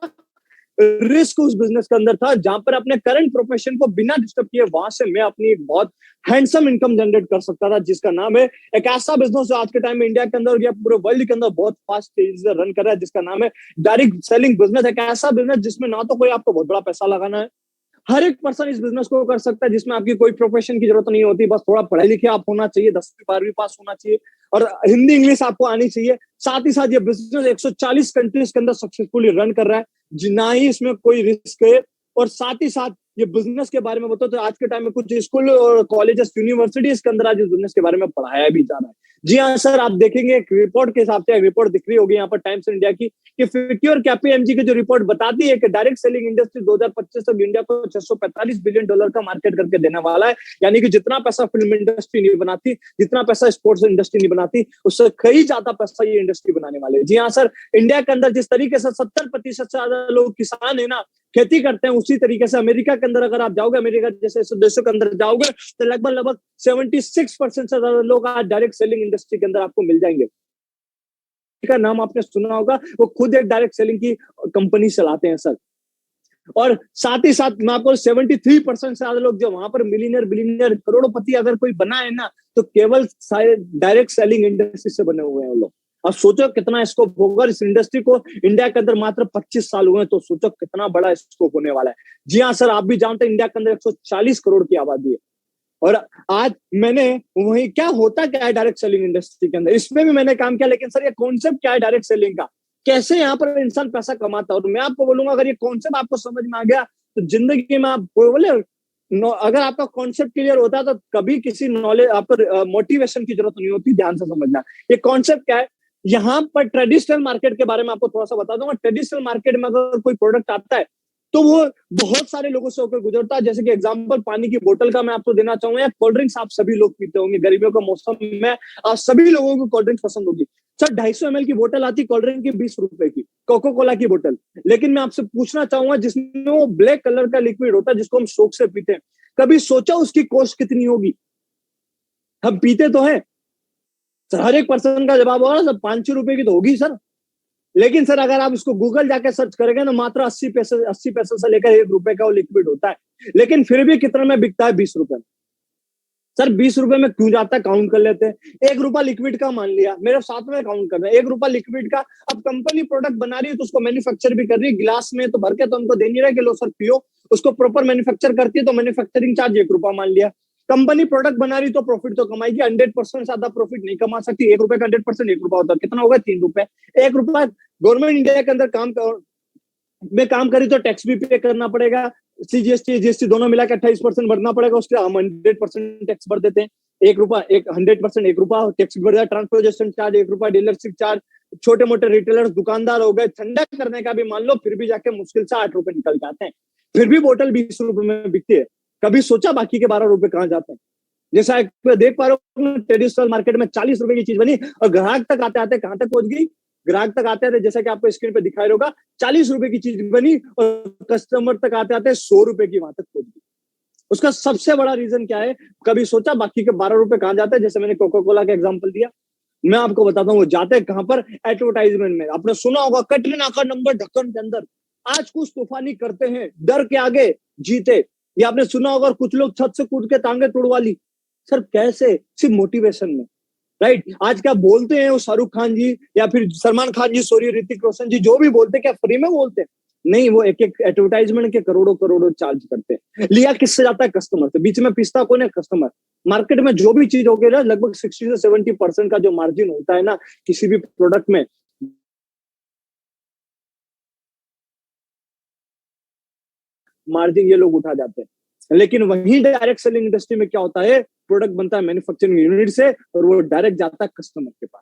रिस्क उस बिजनेस के अंदर था, जहां पर अपने करंट प्रोफेशन को बिना डिस्टर्ब किए वहां से मैं अपनी एक बहुत हैंडसम इनकम जनरेट कर सकता था, जिसका नाम है, एक ऐसा बिजनेस जो आज के टाइम में इंडिया के अंदर या पूरे वर्ल्ड के अंदर बहुत फास्ट तेजी से रन कर रहा है, जिसका नाम है डायरेक्ट सेलिंग बिजनेस। एक ऐसा बिजनेस जिसमें ना तो कोई आपको बहुत बड़ा पैसा लगाना है, हर एक पर्सन इस बिजनेस को कर सकता है, जिसमें आपकी कोई प्रोफेशन की जरूरत नहीं होती, बस थोड़ा पढ़े लिखे आप होना चाहिए, 10वीं 12वीं पास होना चाहिए, और हिंदी इंग्लिश आपको आनी चाहिए। साथ ही साथ ये बिजनेस 140 कंट्रीज के अंदर सक्सेसफुली रन कर रहा है, ना ही इसमें कोई रिस्क है। और साथ ही साथ ये बिजनेस के बारे में बताओ तो आज के टाइम में कुछ स्कूल और कॉलेजेस यूनिवर्सिटीज के अंदर आज इस बिजनेस के बारे में पढ़ाया भी जा रहा है। जी हाँ सर, आप देखेंगे एक रिपोर्ट के हिसाब से, एक रिपोर्ट दिख रही होगी यहाँ पर टाइम्स इंडिया की, कि फिक्की और KPMG की जो रिपोर्ट बताती है कि डायरेक्ट सेलिंग इंडस्ट्री 2025 तक इंडिया को $645 बिलियन का मार्केट करके देने वाला है। यानी कि जितना पैसा फिल्म इंडस्ट्री नहीं बनाती, जितना पैसा स्पोर्ट्स इंडस्ट्री नहीं बनाती, उससे कई ज्यादा पैसा ये इंडस्ट्री बनाने वाले है। जी हाँ सर, इंडिया के अंदर जिस तरीके से 70% से ज्यादा लोग किसान है ना, खेती करते हैं। उसी तरीके से अमेरिका के अंदर अगर आप जाओगे, अमेरिका जैसे देशों के अंदर जाओगे, तो लगभग लगभग 76% से ज्यादा लोग आज डायरेक्ट सेलिंग इंडस्ट्री के अंदर आपको मिल जाएंगे। का नाम आपने सुना होगा, वो खुद एक डायरेक्ट सेलिंग की कंपनी चलाते हैं सर। और साथ ही साथ मैं आपको 73% से ज्यादा लोग जो वहां पर मिलीनियर बिलीनियर करोड़पति अगर कोई बना है ना, तो केवल डायरेक्ट सेलिंग इंडस्ट्री से बने हुए हैं वो लोग। अब सोचो कितना स्कोप होगा इस इंडस्ट्री को। इंडिया के अंदर मात्र 25 साल हुए हैं, तो सोचो कितना बड़ा स्कोप होने वाला है। जी हाँ सर, आप भी जानते हैं इंडिया के अंदर 140 करोड़ की आबादी है। और आज मैंने वही क्या होता क्या है डायरेक्ट सेलिंग इंडस्ट्री के अंदर, इसमें भी मैंने काम किया। लेकिन सर ये कॉन्सेप्ट क्या है डायरेक्ट सेलिंग का, कैसे यहाँ पर इंसान पैसा कमाता है, और मैं आपको बोलूंगा अगर ये कॉन्सेप्ट आपको समझ में आ गया तो जिंदगी में आप बोले, अगर आपका कॉन्सेप्ट क्लियर होता है तो कभी किसी नॉलेज आपको मोटिवेशन की जरूरत नहीं होती। ध्यान से समझना ये कॉन्सेप्ट क्या है। यहाँ पर ट्रेडिशनल मार्केट के बारे में आपको थोड़ा सा बता दूंगा। ट्रेडिशनल मार्केट में अगर कोई प्रोडक्ट आता है तो वो बहुत सारे लोगों से होकर गुजरता है। जैसे कि एग्जांपल पानी की बोतल का मैं आपको देना चाहूंगा, या कोल्ड ड्रिंक्स आप सभी लोग पीते होंगे गर्मियों का मौसम में, आप सभी लोगों को कोल्ड ड्रिंक्स पसंद होगी। सर 250 ml की बोतल आती कोल्ड ड्रिंक की 20 रुपए की, कोको कोला की बोतल। लेकिन मैं आपसे पूछना चाहूंगा, जिसमें वो ब्लैक कलर का लिक्विड होता है जिसको हम शौक से पीते हैं, कभी सोचा उसकी कॉस्ट कितनी होगी? हम पीते तो है सर, हर एक पर्सन का जवाब होगा सर 500 रुपए की तो होगी सर। लेकिन सर अगर आप इसको गूगल जाके सर्च करेंगे ना, मात्र 80 पैसे से लेकर 1 रुपए का वो लिक्विड होता है। लेकिन फिर भी कितने में बिकता है? 20 रुपए में। सर 20 रुपए में क्यों जाता है? काउंट कर लेते हैं। 1 रुपया लिक्विड का मान लिया, मेरे साथ में काउंट कर रहे हैं 1 रुपया लिक्विड का। अब कंपनी प्रोडक्ट बना रही है तो उसको मैन्युफैक्चर भी कर रही है, गिलास में तो भर के तो हमको दे नहीं रहा कि लो सर पियो। उसको प्रॉपर मैन्युफैक्चर करती है तो मैन्युफैक्चरिंग चार्ज 1 रुपया मान लिया। कंपनी प्रोडक्ट बना रही तो प्रॉफिट तो कमाएगी, 100% ज्यादा प्रॉफिट नहीं कमा सकती। 1 रुपए का 100% 1 रुपया होता है, कितना होगा? 3 रुपए। 1 रुपया गवर्नमेंट इंडिया के अंदर काम करी तो टैक्स भी पे करना पड़ेगा। सीजीएसटी जीएसटी दोनों मिला के 28% भरना पड़ेगा, उसके हम 100% टैक्स भर देते हैं। 1 रुपया 100% 1 रुपया टैक्स भर दिया। ट्रांसपोर्टेशन चार्ज 1 रुपया, डीलरशिप चार्ज, छोटे मोटे रिटेलर्स दुकानदार हो गए, ठंडा करने का भी मान लो, फिर भी जाके मुश्किल से 8 रुपए निकल जाते हैं। फिर भी बोतल 20 रुपए में बिकती है। कभी सोचा बाकी के 12 रुपए कहाँ जाते हैं? जैसा देख पा रहे हो ट्रेडिशनल मार्केट में 40 रुपए की चीज बनी और ग्राहक तक आते आते कहां तक पहुंच गई? ग्राहक तक आते आते जैसा कि आपको स्क्रीन पे दिखाई होगा 40 रुपए की चीज बनी और कस्टमर तक आते आते 100 रुपए की वहां तक पहुंच गई। उसका सबसे बड़ा रीजन क्या है? कभी सोचा बाकी के 12 रुपए कहां जाते हैं? जैसे मैंने कोको कोला का एग्जाम्पल दिया, मैं आपको बताता हूँ वो जाते हैं कहां पर? एडवर्टाइजमेंट में। आपने सुना होगा कटरीना का नंबर ढक्कन के अंदर, आज कुछ तूफानी करते हैं डर के आगे जीते। ये आपने सुना होगा, कुछ लोग छत से कूद के टांगे तोड़वा ली। सर कैसे? सिर्फ मोटिवेशन में, राइट? आज क्या बोलते हैं वो शाहरुख खान जी या फिर सलमान खान जी, सॉरी ऋतिक रोशन जी, जो भी बोलते हैं क्या फ्री में बोलते हैं? नहीं, वो एक एक एडवर्टाइजमेंट के करोड़ों करोड़ों चार्ज करते हैं। लिया किससे जाता है? कस्टमर से। बीच में पिसता कौन है? कस्टमर। मार्केट में जो भी चीज होगी ना, लगभग 60 से 70% का जो मार्जिन होता है ना किसी भी प्रोडक्ट में, मार्जिन ये लोग उठा जाते हैं। लेकिन वहीं डायरेक्ट सेलिंग इंडस्ट्री में क्या होता है? प्रोडक्ट बनता है मैन्युफैक्चरिंग यूनिट से और वो डायरेक्ट जाता है कस्टमर के पास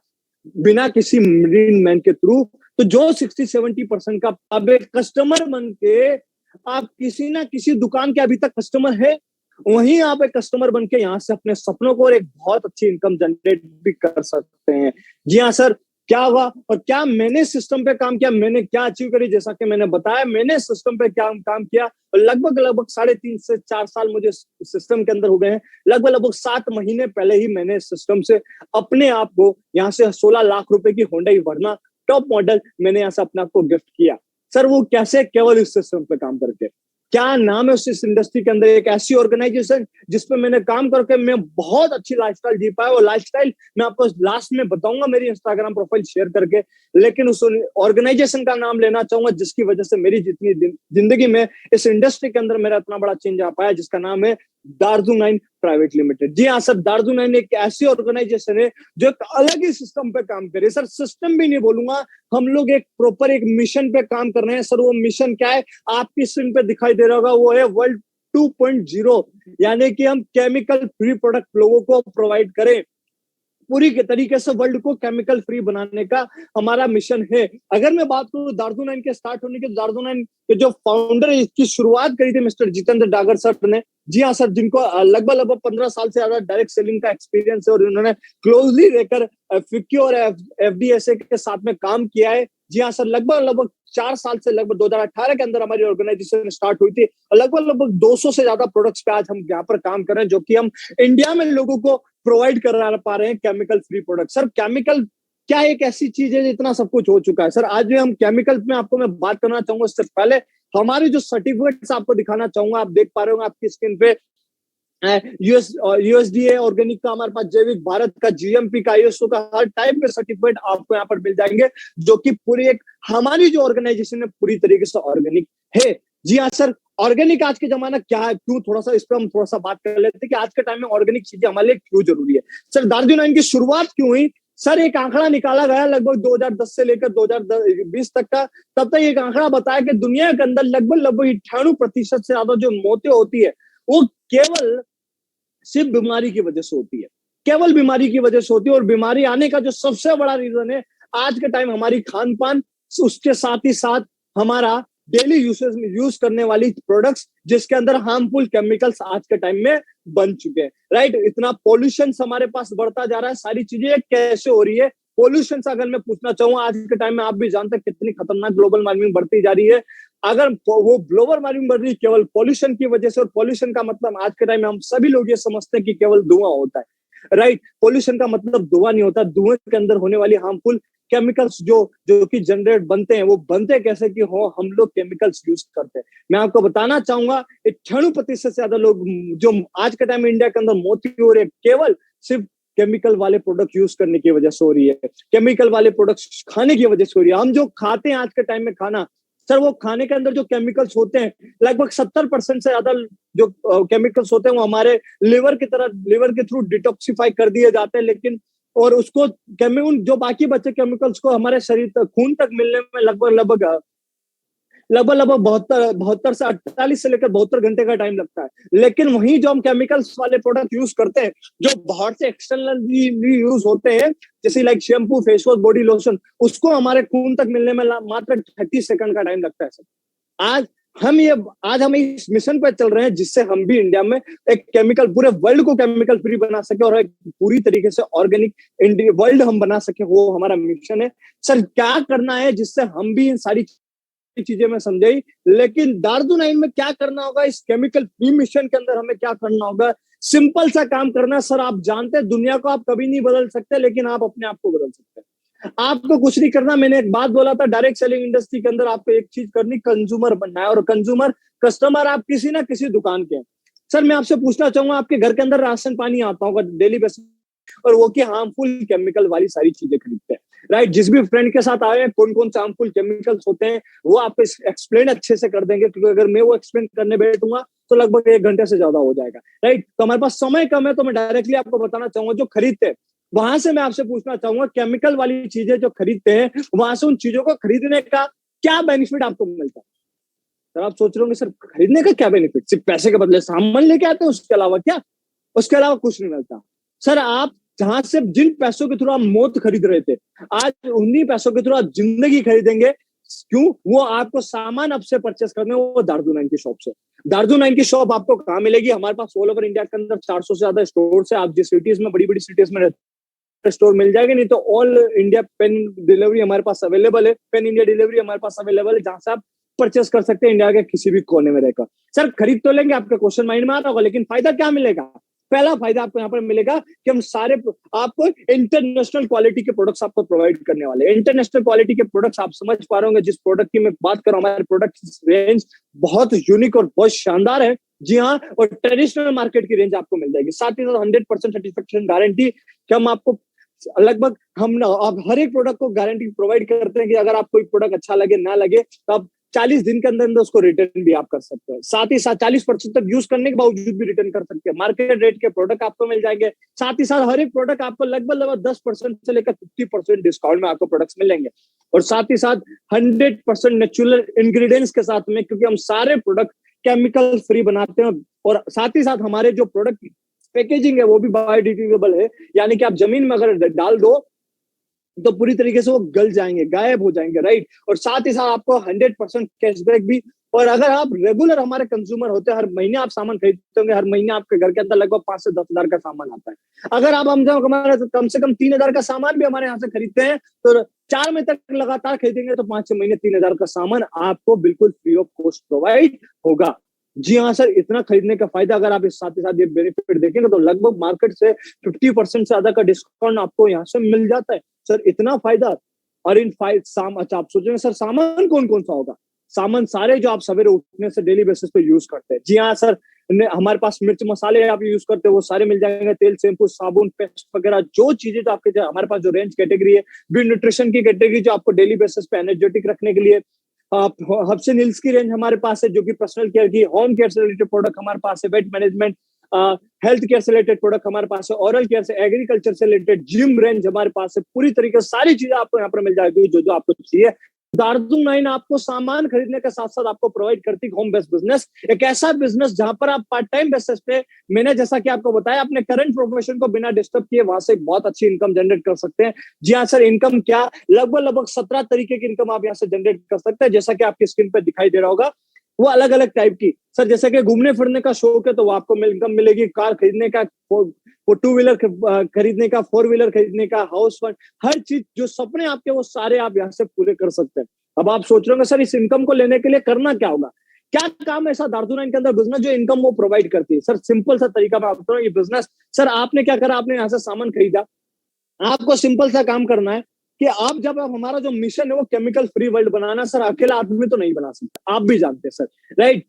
बिना किसी मिडिल मैन के थ्रू। तो जो 60-70% का अब एक कस्टमर बन के आप किसी ना किसी दुकान के अभी तक कस्टमर है, वहीं आप एक कस्टमर बन के यहाँ से अपने सपनों को और एक बहुत अच्छी इनकम जनरेट भी कर सकते हैं। जी हाँ सर, क्या हुआ और क्या मैंने सिस्टम पे काम किया, मैंने क्या अचीव करी? जैसा कि मैंने बताया, मैंने सिस्टम पे क्या काम किया और लगभग लगभग 3.5 से 4 साल मुझे सिस्टम के अंदर हो गए हैं। लगभग लगभग 7 महीने पहले ही मैंने सिस्टम से अपने आप को यहाँ से 16 लाख रुपए की होंडा वर्ना टॉप मॉडल मैंने यहाँ से अपने आप को गिफ्ट किया। सर वो कैसे? केवल इस सिस्टम पे काम करके। क्या नाम है उस इंडस्ट्री के अंदर? एक ऐसी ऑर्गेनाइजेशन जिसपे मैंने काम करके मैं बहुत अच्छी लाइफस्टाइल जी पाया। और लाइफस्टाइल मैं आपको लास्ट में बताऊंगा मेरी इंस्टाग्राम प्रोफाइल शेयर करके। लेकिन उस ऑर्गेनाइजेशन का नाम लेना चाहूंगा जिसकी वजह से मेरी जितनी जिंदगी में इस इंडस्ट्री के अंदर मेरा इतना बड़ा चेंज आ पाया, जिसका नाम है दार्जू9 प्राइवेट लिमिटेड। जी हाँ सर, दार्जू9 एक ऐसी ऑर्गेनाइजेशन है जो एक अलग ही सिस्टम पे काम करे। सर सिस्टम भी नहीं बोलूंगा, हम लोग एक प्रॉपर एक मिशन पे काम कर रहे हैं। सर वो मिशन क्या है? आपकी स्क्रीन पे दिखाई दे रहा होगा, वो है वर्ल्ड 2.0, यानी कि हम केमिकल फ्री प्रोडक्ट लोगों को प्रोवाइड करें। पूरी के तरीके से वर्ल्ड को केमिकल फ्री बनाने का हमारा मिशन है। अगर मैं बात करूं दार्जू9 के स्टार्ट होने के, दार्जू9 के जो फाउंडर है, इसकी शुरुआत करी थी मिस्टर जितेंद्र डागर सर ने। जी हाँ सर, जिनको लगभग लगभग 15 साल से ज्यादा डायरेक्ट सेलिंग का एक्सपीरियंस है और उन्होंने क्लोजली रहकर फिक्की और एफडीएसए के साथ में काम किया है। जी हाँ सर, लगभग लगभग 4 साल से, लगभग 2018 के अंदर हमारी ऑर्गेनाइजेशन स्टार्ट हुई थी और लगभग लगभग 200 से ज्यादा प्रोडक्ट्स पे आज हम यहाँ पर काम कर रहे हैं, जो कि हम इंडिया में लोगों को प्रोवाइड करा पा रहे हैं chemical free product. Sir chemical क्या एक ऐसी चीज है, इतना सब कुछ हो चुका है सर। आज भी हम केमिकल में आपको मैं बात करना चाहूंगा, उससे पहले हमारी जो सर्टिफिकेट्स आपको दिखाना चाहूंगा। आप देख पा रहे होंगे आपकी स्क्रीन पे यूएसडीए ऑर्गेनिक का, हमारे पास जैविक भारत का, जीएमपी का, आईएसओ का, हर टाइप के सर्टिफिकेट आपको यहाँ पर मिल जाएंगे, जो कि पूरी एक हमारी जो ऑर्गेनाइजेशन है पूरी तरीके से ऑर्गेनिक है। जी हाँ सर, ऑर्गेनिक आज के जमाना क्या है, क्यों, थोड़ा सा इस पर हम थोड़ा सा बात कर लेते हैं कि आज के टाइम में ऑर्गेनिक चीजें हमारे लिए क्यों जरूरी है। सर दार्जिलिंग की शुरुआत क्यों हुई? सर एक आंकड़ा निकाला गया लगभग 2010 से लेकर 2020 तक का, तब तक एक आंकड़ा बताया कि दुनिया के अंदर लगभग लगभग 98% से ज्यादा जो मौतें होती है वो केवल सिर्फ बीमारी की वजह से होती है, केवल बीमारी की वजह से होती है। और बीमारी आने का जो सबसे बड़ा रीजन है आज के टाइम हमारी खान पान, उसके साथ ही साथ हमारा डेली यूसेज में यूज करने वाली प्रोडक्ट्स, जिसके अंदर हार्मफुल केमिकल्स आज के टाइम में बन चुके हैं। राइट, इतना पॉल्यूशन हमारे पास बढ़ता जा रहा है, सारी चीजें कैसे हो रही है। पॉल्यूशन से अगर मैं पूछना चाहूँ, आज के टाइम में आप भी जानते हैं कितनी खतरनाक ग्लोबल वार्मिंग बढ़ती जा रही है। अगर वो ग्लोबल वार्मिंग बढ़ रही है केवल पॉल्यूशन की वजह से, और पॉल्यूशन का मतलब आज के टाइम में हम सभी लोग ये समझते हैं कि केवल धुआं होता है। राइट, पॉल्यूशन का मतलब धुआं नहीं होता, धुएं के अंदर होने वाली हार्मफुल केमिकल्स जो जो कि जनरेट बनते हैं, वो बनते कैसे कि हो हम लोग केमिकल्स यूज करते हैं। मैं आपको बताना चाहूंगा 98% से ज्यादा लोग जो आज के टाइम में इंडिया के अंदर मौत हो रही है, केवल सिर्फ केमिकल वाले प्रोडक्ट यूज करने की वजह से हो रही है, केमिकल वाले प्रोडक्ट्स खाने की वजह से हो रही है। हम जो खाते हैं आज के टाइम में खाना, सर वो खाने के अंदर जो केमिकल्स होते हैं, लगभग 70% से ज्यादा जो केमिकल्स होते हैं वो हमारे लिवर के थ्रू डिटॉक्सिफाई कर दिए जाते हैं, लेकिन और उसको जो बाकी बचे केमिकल्स को हमारे शरीर तक, खून तक मिलने में लगभग लगभग लगभग लगभग 72 से 48 से लेकर 72 घंटे का टाइम लगता है। लेकिन वहीं जो हम केमिकल्स वाले प्रोडक्ट यूज करते हैं, जो बाहर से एक्सटर्नली यूज होते हैं, जैसे like shampoo, face wash, body lotion, उसको हमारे खून तक मिलने में मात्र 30 सेकंड का टाइम लगता है सर। आज आज हम इस मिशन पर चल रहे हैं, जिससे हम भी इंडिया में एक केमिकल, पूरे वर्ल्ड को केमिकल फ्री बना सके और एक पूरी तरीके से ऑर्गेनिक वर्ल्ड हम बना सके, वो हमारा मिशन है। सर क्या करना है जिससे हम भी इन सारी चीजें में समझाई, लेकिन दार्जिलिंग में क्या करना होगा, इस केमिकल फ्री मिशन के अंदर हमें क्या करना होगा? सिंपल सा काम करना सर। आप जानते हैं दुनिया को आप कभी नहीं बदल सकते, लेकिन आप अपने आप को बदल सकते हैं। आपको कुछ नहीं करना, मैंने एक बात बोला था, डायरेक्ट सेलिंग इंडस्ट्री के अंदर आपको एक चीज करनी, कंज्यूमर बनना है। और कस्टमर आप किसी ना किसी दुकान के हैं। सर मैं आपसे पूछना चाहूंगा, आपके घर के अंदर राशन पानी आता होगा डेली बेसिस, और वो की हार्मफुल केमिकल वाली सारी चीजें खरीदते हैं। राइट, जिस भी फ्रेंड के साथ आए हैं, कौन कौन से हार्मफुल केमिकल्स होते हैं वो आपको एक्सप्लेन अच्छे से कर देंगे, क्योंकि अगर मैं वो एक्सप्लेन करने बैठूंगा तो लगभग 1 घंटे से ज्यादा हो जाएगा। राइट, तो हमारे पास समय कम है, तो मैं डायरेक्टली आपको बताना चाहूंगा, जो खरीदते हैं वहां से मैं आपसे पूछना चाहूंगा, केमिकल वाली चीजें जो खरीदते हैं, वहां से उन चीजों को खरीदने का क्या बेनिफिट आपको मिलता है? सर आप सोच रहे होंगे, सर खरीदने का क्या बेनिफिट, सिर्फ पैसे के बदले सामान लेके आते हैं, उसके अलावा क्या? उसके अलावा कुछ नहीं मिलता। सर आप जहां से जिन पैसों के थ्रू आप मौत खरीद रहे थे, आज उन्हीं पैसों के थ्रू आप जिंदगी खरीदेंगे। क्यों? वो आपको सामान अब से परचेस करने, वो दार्जिलिंग की शॉप से। दार्जिलिंग की शॉप आपको कहाँ मिलेगी? हमारे पास ऑल ओवर इंडिया के अंदर 400 से ज्यादा स्टोर है। आप जिस सिटीज में, बड़ी बड़ी सिटीज में स्टोर मिल जाएगा, नहीं तो ऑल इंडिया पेन डिलीवरी हमारे पास अवेलेबल है, पेन इंडिया डिलीवरी हमारे पास अवेलेबल है, जहां से आप परचेस कर सकते हैं इंडिया के किसी भी कोने में रहकर। सर खरीद तो लेंगे, आपका क्वेश्चन माइंड में आता होगा, लेकिन फायदा क्या मिलेगा? पहला फायदा आपको यहाँ पर मिलेगा कि हम सारे आपको इंटरनेशनल क्वालिटी के प्रोडक्ट्स आपको प्रोवाइड करने वाले हैं। इंटरनेशनल क्वालिटी के प्रोडक्ट्स आप समझ पा रहे होंगे, जिस प्रोडक्ट की मैं बात कर रहा हूँ, हमारे प्रोडक्ट रेंज बहुत यूनिक और बहुत शानदार है। जी हाँ, और ट्रेडिशनल मार्केट की रेंज आपको मिल जाएगी, साथ ही साथ 100% सेटिस्फेक्शन गारंटी कि हम आपको लगभग आप हर एक प्रोडक्ट को गारंटी प्रोवाइड करते हैं कि अगर आपको कोई प्रोडक्ट अच्छा लगे ना लगे तो आप 40 दिन के अंदर अंदर उसको रिटर्न भी आप कर सकते हैं। साथ ही साथ 40% तक यूज करने के बावजूद भी रिटर्न कर सकते हैं। मार्केट रेट के प्रोडक्ट आपको मिल जाएंगे। साथ ही साथ हर एक प्रोडक्ट आपको लगभग लगभग 10% से लेकर 50% डिस्काउंट में आपको प्रोडक्ट्स मिलेंगे। और साथ ही साथ 100% नेचुरल इंग्रेडिएंट्स के साथ में, क्योंकि हम सारे प्रोडक्ट केमिकल फ्री बनाते हैं। और साथ ही साथ हमारे जो प्रोडक्ट पैकेजिंग है वो भी बायोडिग्रेडेबल है, यानी कि आप जमीन में अगर डाल दो तो पूरी तरीके से वो गल जाएंगे, गायब हो जाएंगे। राइट, और साथ ही साथ आपको 100% कैशबैक भी। और अगर आप रेगुलर हमारे कंज्यूमर होते हैं, हर महीने आप सामान खरीदते होंगे, हर महीने आपके घर के अंदर लगभग 5 से 10 हजार का सामान आता है। अगर आप हम हमारे कम से कम 3 हजार का सामान भी हमारे यहाँ से खरीदते हैं तो 4 महीने तक लगातार खरीदेंगे तो 5-6 महीने 3,000 का सामान आपको बिल्कुल फ्री ऑफ कॉस्ट प्रोवाइड होगा। जी हाँ सर, इतना खरीदने का फायदा अगर आप इस साथ ही साथ ये बेनिफिट देखेंगे तो लगभग मार्केट से 50% से ज्यादा का डिस्काउंट आपको यहाँ से मिल जाता है सर, इतना फायदा। और इन अच्छा आप सोचेंगे सर सामान कौन कौन सा होगा, सामान सारे जो आप सवेरे उठने से डेली बेसिस पे यूज करते हैं। जी हाँ सर, हमारे पास मिर्च मसाले आप यूज करते हैं वो सारे मिल जाएंगे, तेल शैम्पू साबुन पेस्ट वगैरह जो चीजें जो आपके, हमारे पास जो रेंज कैटेगरी है, भी न्यूट्रिशन की कैटेगरी जो आपको डेली बेसिस पे एनर्जेटिक रखने के लिए, हब्सन हिल्स की रेंज हमारे पास है जो कि पर्सनल केयर की, होम केयर से रिलेटेड प्रोडक्ट हमारे पास है, वेट मैनेजमेंट, हेल्थ केयर से रिलेटेड प्रोडक्ट हमारे पास है, ओरल केयर से, एग्रीकल्चर से रिलेटेड जिम रेंज हमारे पास है, पूरी तरीके से सारी चीजें आपको यहाँ पर मिल जाएगी जो जो आपको चाहिए। दार्जुन9 आपको सामान खरीदने के साथ साथ आपको प्रोवाइड करती है होम बेस्ड बिजनेस, एक ऐसा बिजनेस जहां पर आप पार्ट टाइम बेसिस पे, मैंने जैसा कि आपको बताया, अपने करंट प्रोफेशन को बिना डिस्टर्ब किए वहां से बहुत अच्छी इनकम जनरेट कर सकते हैं। जी हाँ सर, इनकम क्या, लगभग 17 तरीके की इनकम आप यहाँ से जनरेट कर सकते हैं, जैसा कि आपकी स्क्रीन पे दिखाई दे रहा होगा, वो अलग अलग टाइप की। सर जैसे कि घूमने फिरने का शौक है तो वो आपको इनकम मिलेगी, कार खरीदने का, वो 2 व्हीलर खरीदने का, 4 व्हीलर खरीदने का, हाउस फंड, हर चीज जो सपने आपके वो सारे आप यहाँ से पूरे कर सकते हैं। अब आप सोच रहे होंगे सर इस इनकम को लेने के लिए करना क्या होगा, क्या काम ऐसा दार्जुन9 के अंदर बिजनेस जो इनकम वो प्रोवाइड करती है। सर सिंपल सा तरीका मैं आपको ये बिजनेस, सर आपने क्या करा, आपने यहाँ से सामान खरीदा, आपको सिंपल सा काम करना है कि आप जब आप, हमारा जो मिशन है वो केमिकल फ्री वर्ल्ड बनाना, सर अकेला आदमी तो नहीं बना सकता, आप भी जानते हैं सर, राइट।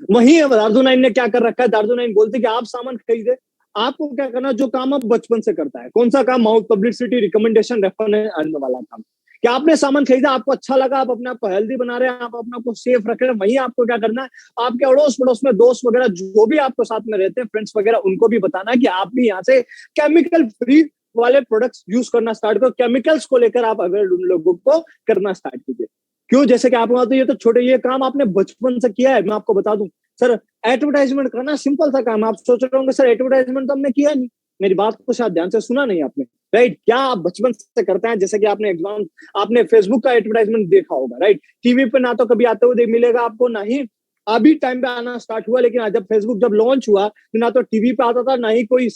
वही दार्जुन9 ने क्या कर रखा है, दार्जुन9 बोलते कि आप सामान खरीदे, आपको क्या करना, जो काम आप बचपन से करता है, कौन सा काम, mouth publicity, recommendation, reference earn वाला काम, कि आपने सामान खरीदा, आपको अच्छा लगा, आप अपने आप को हेल्दी बना रहे हैं, आप अपने आप को सेफ रख रहे हैं, वही आपको क्या करना है, आपके अड़ोस पड़ोस में दोस्त वगैरह जो भी आपको साथ में रहते हैं, फ्रेंड्स वगैरह, उनको भी बताना है कि आप भी यहाँ से केमिकल फ्री वाले प्रोडक्ट्स यूज करना स्टार्ट करो, केमिकल्स को लेकर आप अवेयर उन लोगों को करना स्टार्ट कीजिए। क्यों, जैसे कि आप लोग तो ये तो छोटे, ये काम आपने बचपन से किया है, मैं आपको बता दूं सर, एडवर्टाइजमेंट करना सिंपल सा काम। आप सोच रहे होंगे सर एडवर्टाइजमेंट तो हमने किया नहीं, मेरी बात को शायद ध्यान से सुना नहीं आपने, राइट। क्या आप बचपन से करते हैं, जैसे कि आपने एग्जाम, आपने फेसबुक का एडवर्टाइजमेंट देखा होगा, राइट। टीवी पे ना तो कभी आते हुए मिलेगा आपको, ना ही अभी टाइम पे आना स्टार्ट हुआ, लेकिन जब फेसबुक जब लॉन्च हुआ तो ना तो टीवी पे आता था, ना ही कोई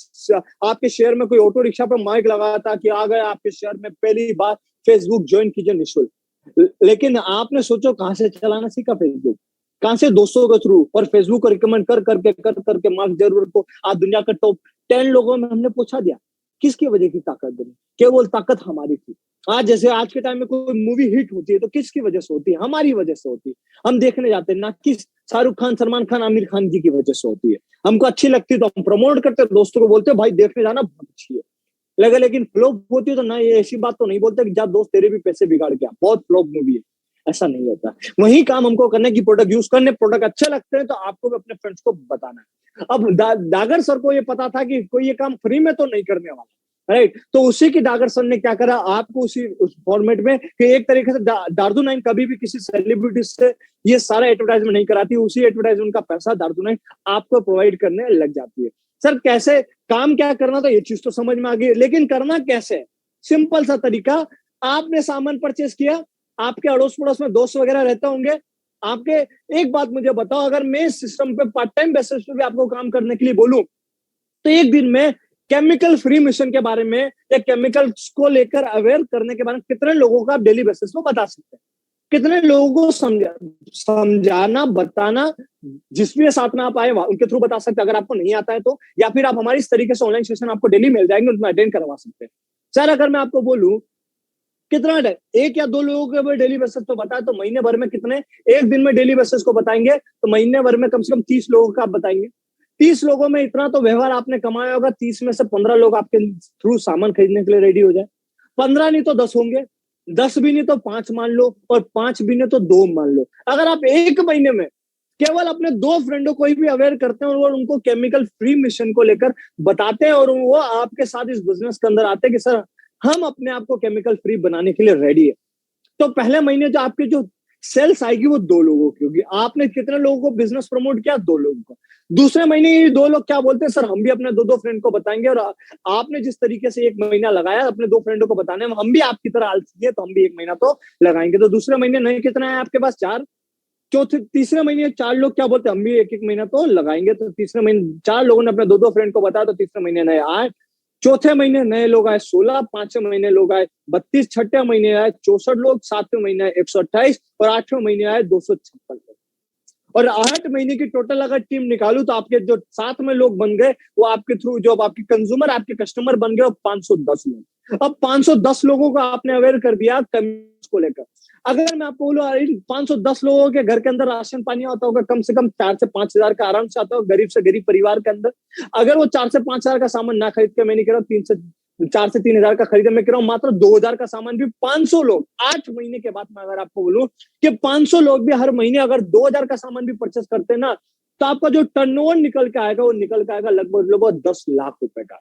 आपके शहर में कोई ऑटो रिक्शा पे माइक लगाता कि आ गए आपके शहर में पहली बार फेसबुक ज्वाइन कीजिए निःशुल्क। लेकिन आपने सोचो कहां से चलाना सीखा फेसबुक, कहां से, दोस्तों के थ्रू, और फेसबुक को रिकमेंड कर करके मार्क जरूर को आज दुनिया के टॉप 10 लोगों में हमने पहुंचा दिया। किसकी वजह की ताकत बनी, केवल ताकत हमारी थी। आज जैसे आज के टाइम में कोई मूवी हिट होती है तो किसकी वजह से होती है, हमारी वजह से होती है। हम देखने जाते हैं ना, किस शाहरुख खान, सलमान खान, आमिर खान जी की वजह से होती है। हमको अच्छी लगती है तो हम प्रमोट करते हैं, दोस्तों को बोलते हैं भाई देखने जाना, बहुत अच्छी है। लगे लेकिन फ्लॉप होती है तो ना, ये ऐसी बात तो नहीं बोलते कि जा दोस्त तेरे भी पैसे बिगाड़ गया, बहुत फ्लॉप मूवी है, ऐसा नहीं होता। वही काम हमको करने की, प्रोडक्ट यूज करने, प्रोडक्ट अच्छे लगते हैं तो आपको भी अपने फ्रेंड्स को बताना है। अब दागर सर को ये पता था कि कोई ये काम फ्री में तो नहीं करने वाला, राइट। तो उसी की दागर सर ने क्या करा, आपको उसी उस फॉर्मेट में, कि एक तरीके से दार्जुन9 कभी भी किसी सेलिब्रिटी से ये सारा एडवर्टाइजमेंट नहीं कराती, उसी एडवर्टाइजमेंट का पैसा दार्जुन9 आपको प्रोवाइड करने लग जाती है। सर कैसे काम क्या करना, तो ये चीज तो समझ में आ गई, लेकिन करना कैसे, सिंपल सा तरीका, आपने सामान परचेस किया, आपके अड़ोस पड़ोस में दोस्त वगैरह रहते होंगे आपके, एक बात मुझे बताओ, अगर मैं इस सिस्टम पे पार्ट टाइम बेसिस पे भी आपको काम करने के लिए बोलूं तो एक दिन में केमिकल फ्री मिशन के बारे में या केमिकल्स को लेकर अवेयर करने के बारे में कितने लोगों को आप डेली बेसिस पे बता सकते हैं, कितने लोगों को समझाना, बताना, जिस भी साथ में आप आए उनके थ्रू बता सकते हैं, अगर आपको नहीं आता है तो, या फिर आप हमारी इस तरीके से ऑनलाइन सेशन आपको डेली मिल जाएंगे, उनमें अटेंड करवा सकते हैं। सर अगर मैं आपको बोलूं कितना, एक या दो लोगों के डेली बेसिस पे बताए तो महीने भर में कितने, एक दिन में डेली बेसिस को बताएंगे तो महीने भर में कम से कम 30 लोगों का आप बताएंगे। 30 लोगों में इतना तो व्यवहार आपने कमाया होगा, 30 में से 15 लोग आपके थ्रू सामान खरीदने के लिए रेडी हो जाए, 15 नहीं तो 10 होंगे, 10 भी नहीं तो 5 मान लो, और 5 भी नहीं तो 2 मान लो। अगर आप एक महीने में केवल अपने 2 फ्रेंडों को ही भी अवेयर करते हैं और उनको केमिकल फ्री मिशन को लेकर बताते हैं, और वो आपके साथ इस बिजनेस के अंदर आते हैं कि सर हम अपने आप को केमिकल फ्री बनाने के लिए रेडी है, तो पहले महीने जो आपकी जो सेल्स आएगी वो 2 लोगों की होगी। आपने कितने लोगों को बिजनेस प्रमोट किया, 2 लोगों को। दूसरे महीने ये 2 लोग क्या बोलते हैं, सर हम भी अपने 2-2 फ्रेंड को बताएंगे, और आपने जिस तरीके से 1 महीना लगाया अपने 2 फ्रेंडों को बताने में, हम भी आपकी तरह आलसी है तो हम भी 1 महीना तो लगाएंगे। तो दूसरे महीने नहीं कितना है आपके पास, 4। चौथे तीसरे महीने 4 लोग क्या बोलते हैं, हम भी 1-1 महीना तो लगाएंगे। तो तीसरे महीने 4 लोगों ने अपने 2-2 फ्रेंड को बताया, तो तीसरे महीने नए 8, चौथे महीने नए लोग आए 16, पांचवें महीने लोग आए 32, छठे महीने आए 64 लोग, सातवें महीने आए 128 और आठवें महीने आए 256 लोग। और 8 महीने की टोटल अगर टीम निकालू तो आपके जो साथ में लोग बन गए वो आपके थ्रू जो आपके कंज्यूमर आपके कस्टमर बन गए 510 लोग। अब 510 लोगों को आपने अवेयर कर दिया को लेकर। अगर मैं आपको बोलूं 510 लोगों के घर के अंदर राशन पानी आता होगा कम से कम 4 से 5 हजार का आराम से आता होगा गरीब से गरीब परिवार के अंदर। अगर वो 4 से 5 हजार का सामान ना खरीद के, मैं नहीं कह रहा 4 से 3 हजार का खरीदे, मैं कह रहा हूं मात्र 2 हजार का सामान भी 500 लोग 8 महीने के बाद मैं अगर आपको बोलूं कि 500 लोग भी हर महीने अगर 2 हजार का सामान भी परचेस करते ना, तो आपका जो टर्नओवर निकल के आएगा वो निकल के आएगा लगभग 10 लाख रुपए का।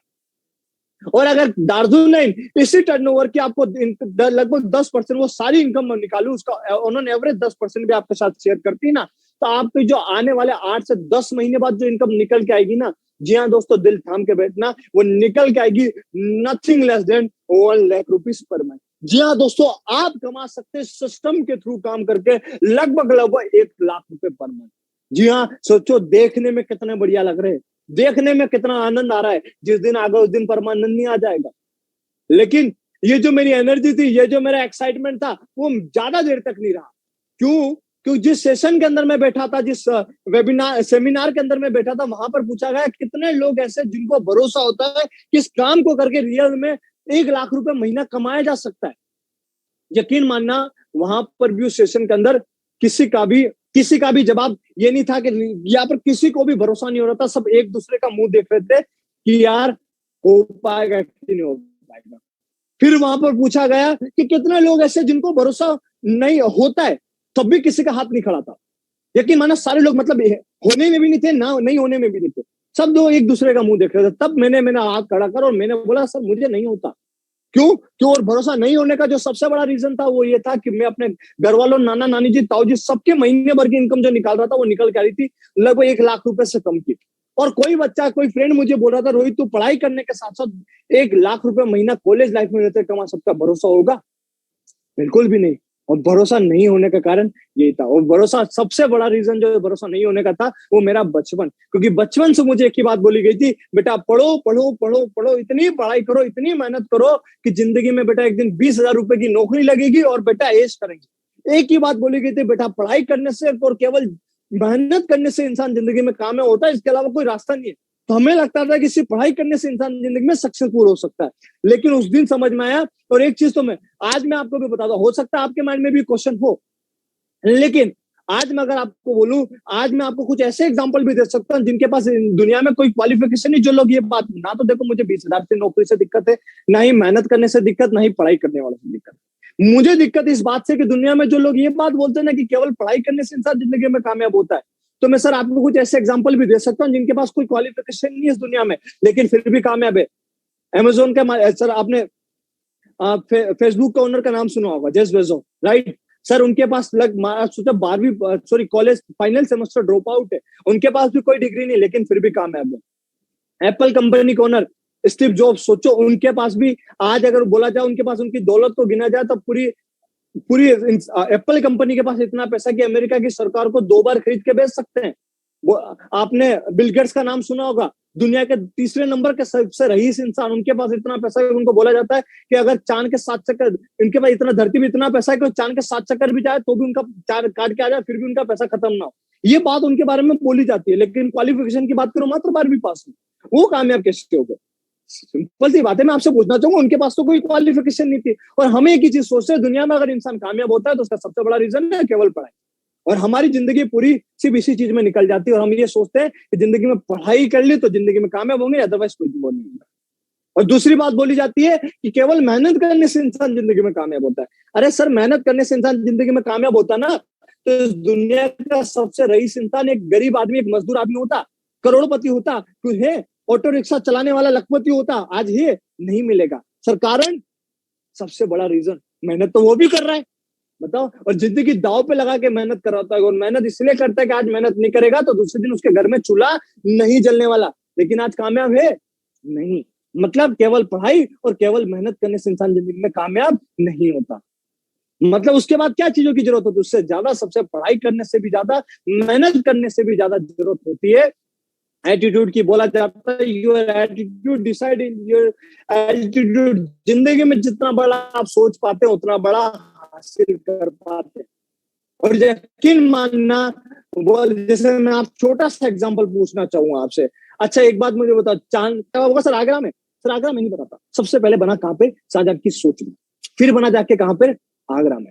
और अगर दार्जुलाइन इसी टर्नओवर की आपको लगभग 10% वो सारी इनकम निकालू, उसका उन्होंने एवरेज 10% भी आपके साथ शेयर करती ना, तो आपके जो आने वाले 8 से 10 महीने बाद जो इनकम निकल के आएगी ना, जी हाँ दोस्तों, दिल थाम के बैठना, वो निकल के आएगी nothing less than 1 lakh rupees per month. जी हाँ दोस्तों, आप कमा सकते हैं सिस्टम के थ्रू काम करके लगभग 1 लाख रुपए पर मंथ। जी हाँ, सोचो देखने में कितने बढ़िया लग रहे हैं, देखने में कितना आनंद आ रहा है। जिस दिन आ गया उस दिन परमानंद नहीं आ जाएगा। लेकिन ये जो मेरी एनर्जी थी, ये जो मेरा एक्साइटमेंट था, वो ज्यादा देर तक नहीं रहा। क्यों? क्योंकि जिस सेशन के अंदर मैं बैठा था, जिस वेबिनार सेमिनार के अंदर मैं बैठा था, वहां पर पूछा गया कितने लोग ऐसे जिनको भरोसा होता है कि इस काम को करके रियल में 1 लाख रुपए महीना कमाया जा सकता है। यकीन मानना, वहां पर भी उस सेशन के अंदर किसी का भी जवाब ये नहीं था कि यहाँ पर किसी को भी भरोसा नहीं हो रहा था। सब एक दूसरे का मुंह देख रहे थे कि यार हो पाएगा कि नहीं हो पाएगा। फिर वहां पर पूछा गया कि कितने लोग ऐसे जिनको भरोसा नहीं होता है, तब भी किसी का हाथ नहीं खड़ा था। यकीन माना सारे लोग, मतलब होने में भी नहीं थे ना नहीं होने में भी नहीं थे, सब लोग एक दूसरे का मुंह देख रहे थे। तब मैंने मेरा हाथ खड़ा कर और मैंने बोला सर मुझे नहीं होता। क्यों? और भरोसा नहीं होने का जो सबसे बड़ा रीजन था वो ये था कि मैं अपने घर वालों, नाना नानी जी, ताऊ जी, सबके महीने भर की इनकम जो निकाल रहा था वो निकल के आ रही थी लगभग 1 लाख रुपए से कम की। और कोई बच्चा, कोई फ्रेंड मुझे बोल रहा था रोहित तू पढ़ाई करने के साथ साथ 1 लाख रुपए महीना कॉलेज लाइफ में रहते कमा सकता, भरोसा होगा? बिल्कुल भी नहीं। और भरोसा नहीं होने का कारण यही था। और भरोसा, सबसे बड़ा रीजन जो भरोसा नहीं होने का था वो मेरा बचपन। क्योंकि बचपन से मुझे एक ही बात बोली गई थी, बेटा पढ़ो पढ़ो पढ़ो पढ़ो, इतनी पढ़ाई करो, इतनी मेहनत करो कि जिंदगी में बेटा एक दिन 20,000 रुपए की नौकरी लगेगी और बेटा ऐश करेंगे। एक ही बात बोली गई थी, बेटा पढ़ाई करने से और केवल मेहनत करने से इंसान जिंदगी में कामयाब होता है, इसके अलावा कोई रास्ता नहीं है। तो हमें लगता था कि सिर्फ पढ़ाई करने से इंसान जिंदगी में सक्सेसफुल हो सकता है। लेकिन उस दिन समझ में आया। और एक चीज तो आज मैं आपको भी बताता हूं, हो सकता है आपके माइंड में भी क्वेश्चन हो, लेकिन आज मैं अगर आपको बोलूं, आज मैं आपको कुछ ऐसे एग्जांपल भी दे सकता हूं जिनके पास दुनिया में कोई क्वालिफिकेशन नहीं, जो लोग ये बात ना तो देखो मुझे 20,000 से नौकरी से दिक्कत है, ना ही मेहनत करने से दिक्कत, ना ही पढ़ाई करने वालों से दिक्कत। मुझे दिक्कत इस बात से कि दुनिया में जो लोग ये बात बोलते हैं ना कि केवल पढ़ाई करने से इंसान जिंदगी में कामयाब होता है, तो मैं सर आपको कुछ ऐसे एग्जाम्पल भी दे सकता हूँ जिनके पास कोई क्वालिफिकेशन नहीं है इस दुनिया में, लेकिन फिर भी कामयाब है। अमेजोन का सर आपने फेसबुक का ओनर का नाम सुना होगा, जेफ बेजोस, राइट? सर उनके पास सोचा 12वीं college final semester drop out है, उनके पास भी कोई डिग्री नहीं, लेकिन फिर भी कामयाब है। एप्पल कंपनी का ओनर स्टीव जॉब्स, सोचो उनके पास भी, आज अगर बोला जाए उनके पास उनकी दौलत को गिना जाए तो पूरी पूरी एप्पल कंपनी के पास इतना पैसा कि अमेरिका की सरकार को 2 बार खरीद के बेच सकते हैं। वो आपने बिल गेट्स का नाम सुना होगा, दुनिया के तीसरे नंबर के सबसे रईस इंसान, उनके पास इतना पैसा है, उनको बोला जाता है कि अगर चांद के 7 चक्कर, इनके पास इतना, धरती में इतना पैसा है कि चांद के 7 चक्कर भी जाए तो भी उनका चार काट के आ जाए फिर भी उनका पैसा खत्म ना हो। ये बात उनके बारे में बोली जाती है। लेकिन क्वालिफिकेशन की बात करो, मात्र 12वीं पास में वो कामयाब कैसे हो गए? सिंपल सी बात है, मैं आपसे पूछना चाहूंगा, उनके पास तो कोई क्वालिफिकेशन नहीं थी। और हमें एक ही चीज सोचते हैं, दुनिया में अगर इंसान कामयाब होता है तो उसका सबसे बड़ा रीजन है केवल पढ़ाई। और हमारी जिंदगी पूरी सिर्फ इसी चीज में निकल जाती है। और हम ये सोचते हैं कि जिंदगी में पढ़ाई कर ली तो जिंदगी में कामयाब होंगे, अदरवाइज कोई वो नहीं होगा। और दूसरी बात बोली जाती है कि केवल मेहनत करने से इंसान जिंदगी में कामयाब होता है। अरे सर, मेहनत करने से इंसान जिंदगी में कामयाब होता ना, तो इस दुनिया का सबसे रईस इंसान एक गरीब आदमी, एक मजदूर आदमी होता, करोड़पति होता, क्यों है? ऑटो रिक्शा चलाने वाला लखपति होता, आज है नहीं मिलेगा सर। कारण, सबसे बड़ा रीजन, मेहनत तो वो भी कर रहा है, बताओ। और जिंदगी दाव पे लगा के मेहनत कर रहा है। और मेहनत इसलिए करता है कि आज मेहनत नहीं करेगा तो दूसरे दिन उसके घर में चूल्हा नहीं जलने वाला। लेकिन आज कामयाब है नहीं। मतलब केवल पढ़ाई और केवल मेहनत करने से इंसान जिंदगी में कामयाब नहीं होता। मतलब उसके बाद क्या चीजों की जरूरत होती है? उससे ज्यादा, सबसे पढ़ाई करने से भी ज्यादा, मेहनत करने से भी ज्यादा जरूरत होती है एटीट्यूड की बोला जाता है, your attitude decide in your attitude. जिंदगी में जितना बड़ा आप सोच पाते हैं उतना बड़ा हासिल कर पाते हैं। और यकीन मानना, वो जैसे मैं आप छोटा सा एग्जांपल पूछना चाहूंगा आपसे। अच्छा एक बात मुझे बताओ, चांद क्या होगा सर आगरा में? सर आगरा में नहीं बनाता, सबसे पहले बना कहाँ पे? शाहजहां की सोच में, फिर बना जाके कहाँ पे? आगरा में।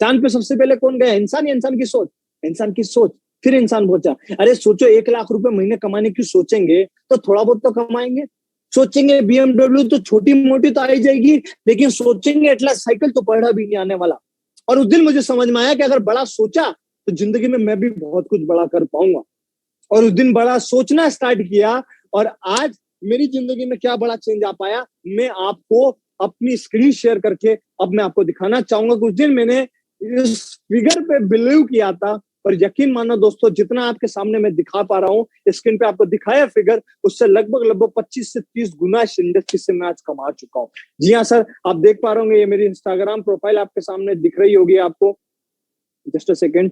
चांद पे सबसे पहले कौन गया? इंसान, या इंसान की सोच? इंसान की सोच, फिर इंसान पहुंचा। अरे सोचो, 1 लाख रुपए महीने कमाने की सोचेंगे तो थोड़ा बहुत तो कमाएंगे। सोचेंगे बीएमडब्ल्यू तो छोटी मोटी तो आई जाएगी, लेकिन सोचेंगे एटलास साइकिल तो पढ़ा भी नहीं आने वाला। और उस दिन मुझे समझ में आया कि अगर बड़ा सोचा तो जिंदगी में मैं भी बहुत कुछ बड़ा कर पाऊंगा। और उस दिन बड़ा सोचना स्टार्ट किया, और आज मेरी जिंदगी में क्या बड़ा चेंज आ पाया, मैं आपको अपनी स्क्रीन शेयर करके अब मैं आपको दिखाना चाहूंगा। कुछ दिन मैंने इस फिगर पे बिलीव किया था, और यकीन मानो दोस्तों, जितना आपके सामने मैं दिखा पा रहा हूँ स्क्रीन पे आपको दिखाया फिगर, उससे लगभग लगभग 25 से 30 गुना इस इंडस्ट्री से मैं आज कमा चुका हूँ। जी हाँ सर, आप देख पा रहे होंगे, ये मेरी इंस्टाग्राम प्रोफाइल आपके सामने दिख रही होगी आपको। Just a second.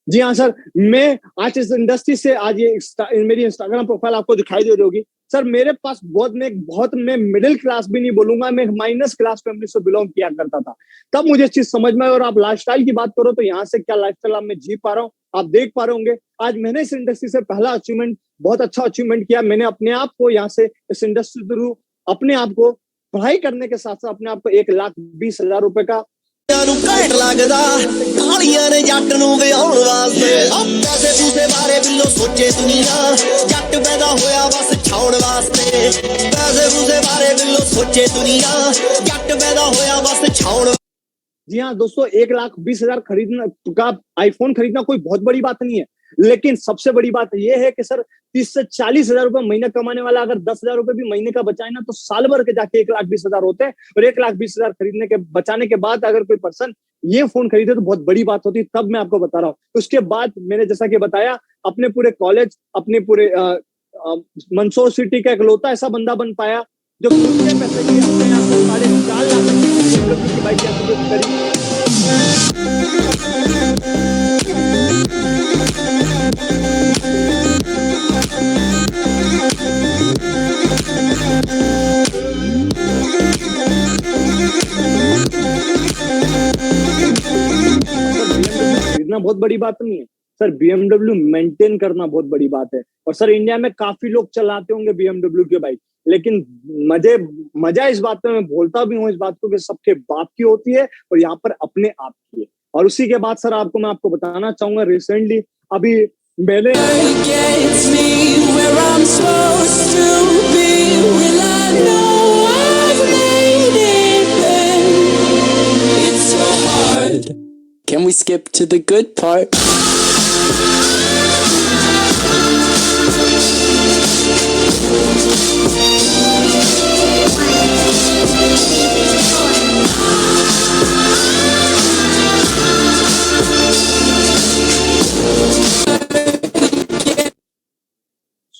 जी हाँ सर, मैं आज इस इंडस्ट्री से, आज ये मेरी इंस्टाग्राम प्रोफाइल आपको दिखाई दे रही होगी। सर मेरे पास मैं मिडिल क्लास भी नहीं बोलूंगा, मैं माइनस क्लास फैमिली से बिलोंग किया करता था। तब मुझे चीज समझ में आई। और आप लाइफस्टाइल की बात करो तो यहाँ से क्या लाइफस्टाइल आप मैं जी पा रहा हूँ, आप देख पा रहे होंगे। आज मैंने इस इंडस्ट्री से पहला अचीवमेंट, बहुत अच्छा अचीवमेंट किया। मैंने अपने आप को यहाँ से इस इंडस्ट्री थ्रू अपने आप को पढ़ाई करने के साथ साथ अपने आप को 1,20,000 रुपए का ਨੂੰ ਘੈਂਟ ਲੱਗਦਾ ਕਾਲੀਆਂ ਨੇ ਜੱਟ ਨੂੰ ਵਿਆਹਣ ਵਾਸਤੇ ਪੈਸੇ ਪੂਸੇ ਬਾਰੇ ਬਿੱਲੋ ਸੋਚੇ ਦੁਨੀਆ ਜੱਟ ਪੈਦਾ ਹੋਇਆ ਬਸ ਛਾਉਣ ਵਾਸਤੇ ਪੈਸੇ ਪੂਸੇ ਬਾਰੇ ਬਿੱਲੋ ਸੋਚੇ ਦੁਨੀਆ ਜੱਟ ਪੈਦਾ ਹੋਇਆ ਬਸ ਛਾਉਣ। जी हाँ दोस्तों, 1,20,000 खरीदना का आईफोन खरीदना कोई बहुत बड़ी बात नहीं है, लेकिन सबसे बड़ी बात यह है कि सर 30 से 40,000 रुपए महीना कमाने वाला अगर 10,000 रुपए भी महीने का बचाए ना, तो साल भर के जाके 1,20,000 होते हैं। और 1,20,000 खरीदने के बचाने के बाद अगर कोई पर्सन ये फोन खरीदे तो बहुत बड़ी बात होती है। तब मैं आपको बता रहा हूँ। उसके बाद मैंने जैसा कि बताया, अपने पूरे कॉलेज, अपने पूरे मंदसौर सिटी का इकलौता ऐसा बंदा बन पाया जो खुद के पैसे की अपने आप को 4.5 लाख की बाइक करी। खरीदना बहुत बड़ी बात नहीं है सर, बीएमडब्ल्यू मेंटेन करना बहुत बड़ी बात है। और सर इंडिया में काफी लोग चलाते होंगे बीएमडब्ल्यू के बाइक, लेकिन मजा इस बात में, मैं बोलता भी हूँ इस बात को, कि सबके बाप की होती है और यहाँ पर अपने आप की है। और उसी के बाद सर मैं आपको बताना चाहूंगा, रिसेंटली अभी मैंने Can we skip to the good part?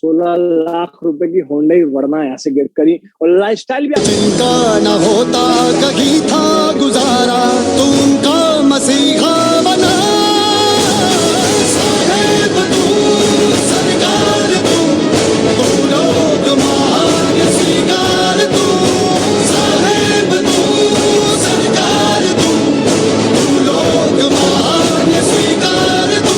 16 lakh रुपए की होंडा ही वरना यहाँ से गिर करी, और लाइफस्टाइल भी जिनका न होता कहीं था गुजारा, तू उनका मसीहा बना। साहेब तू, सरकार तू, तू लोग महान स्वीकार तू। साहेब तू, सरकार तू, तू लोग महान स्वीकार तू।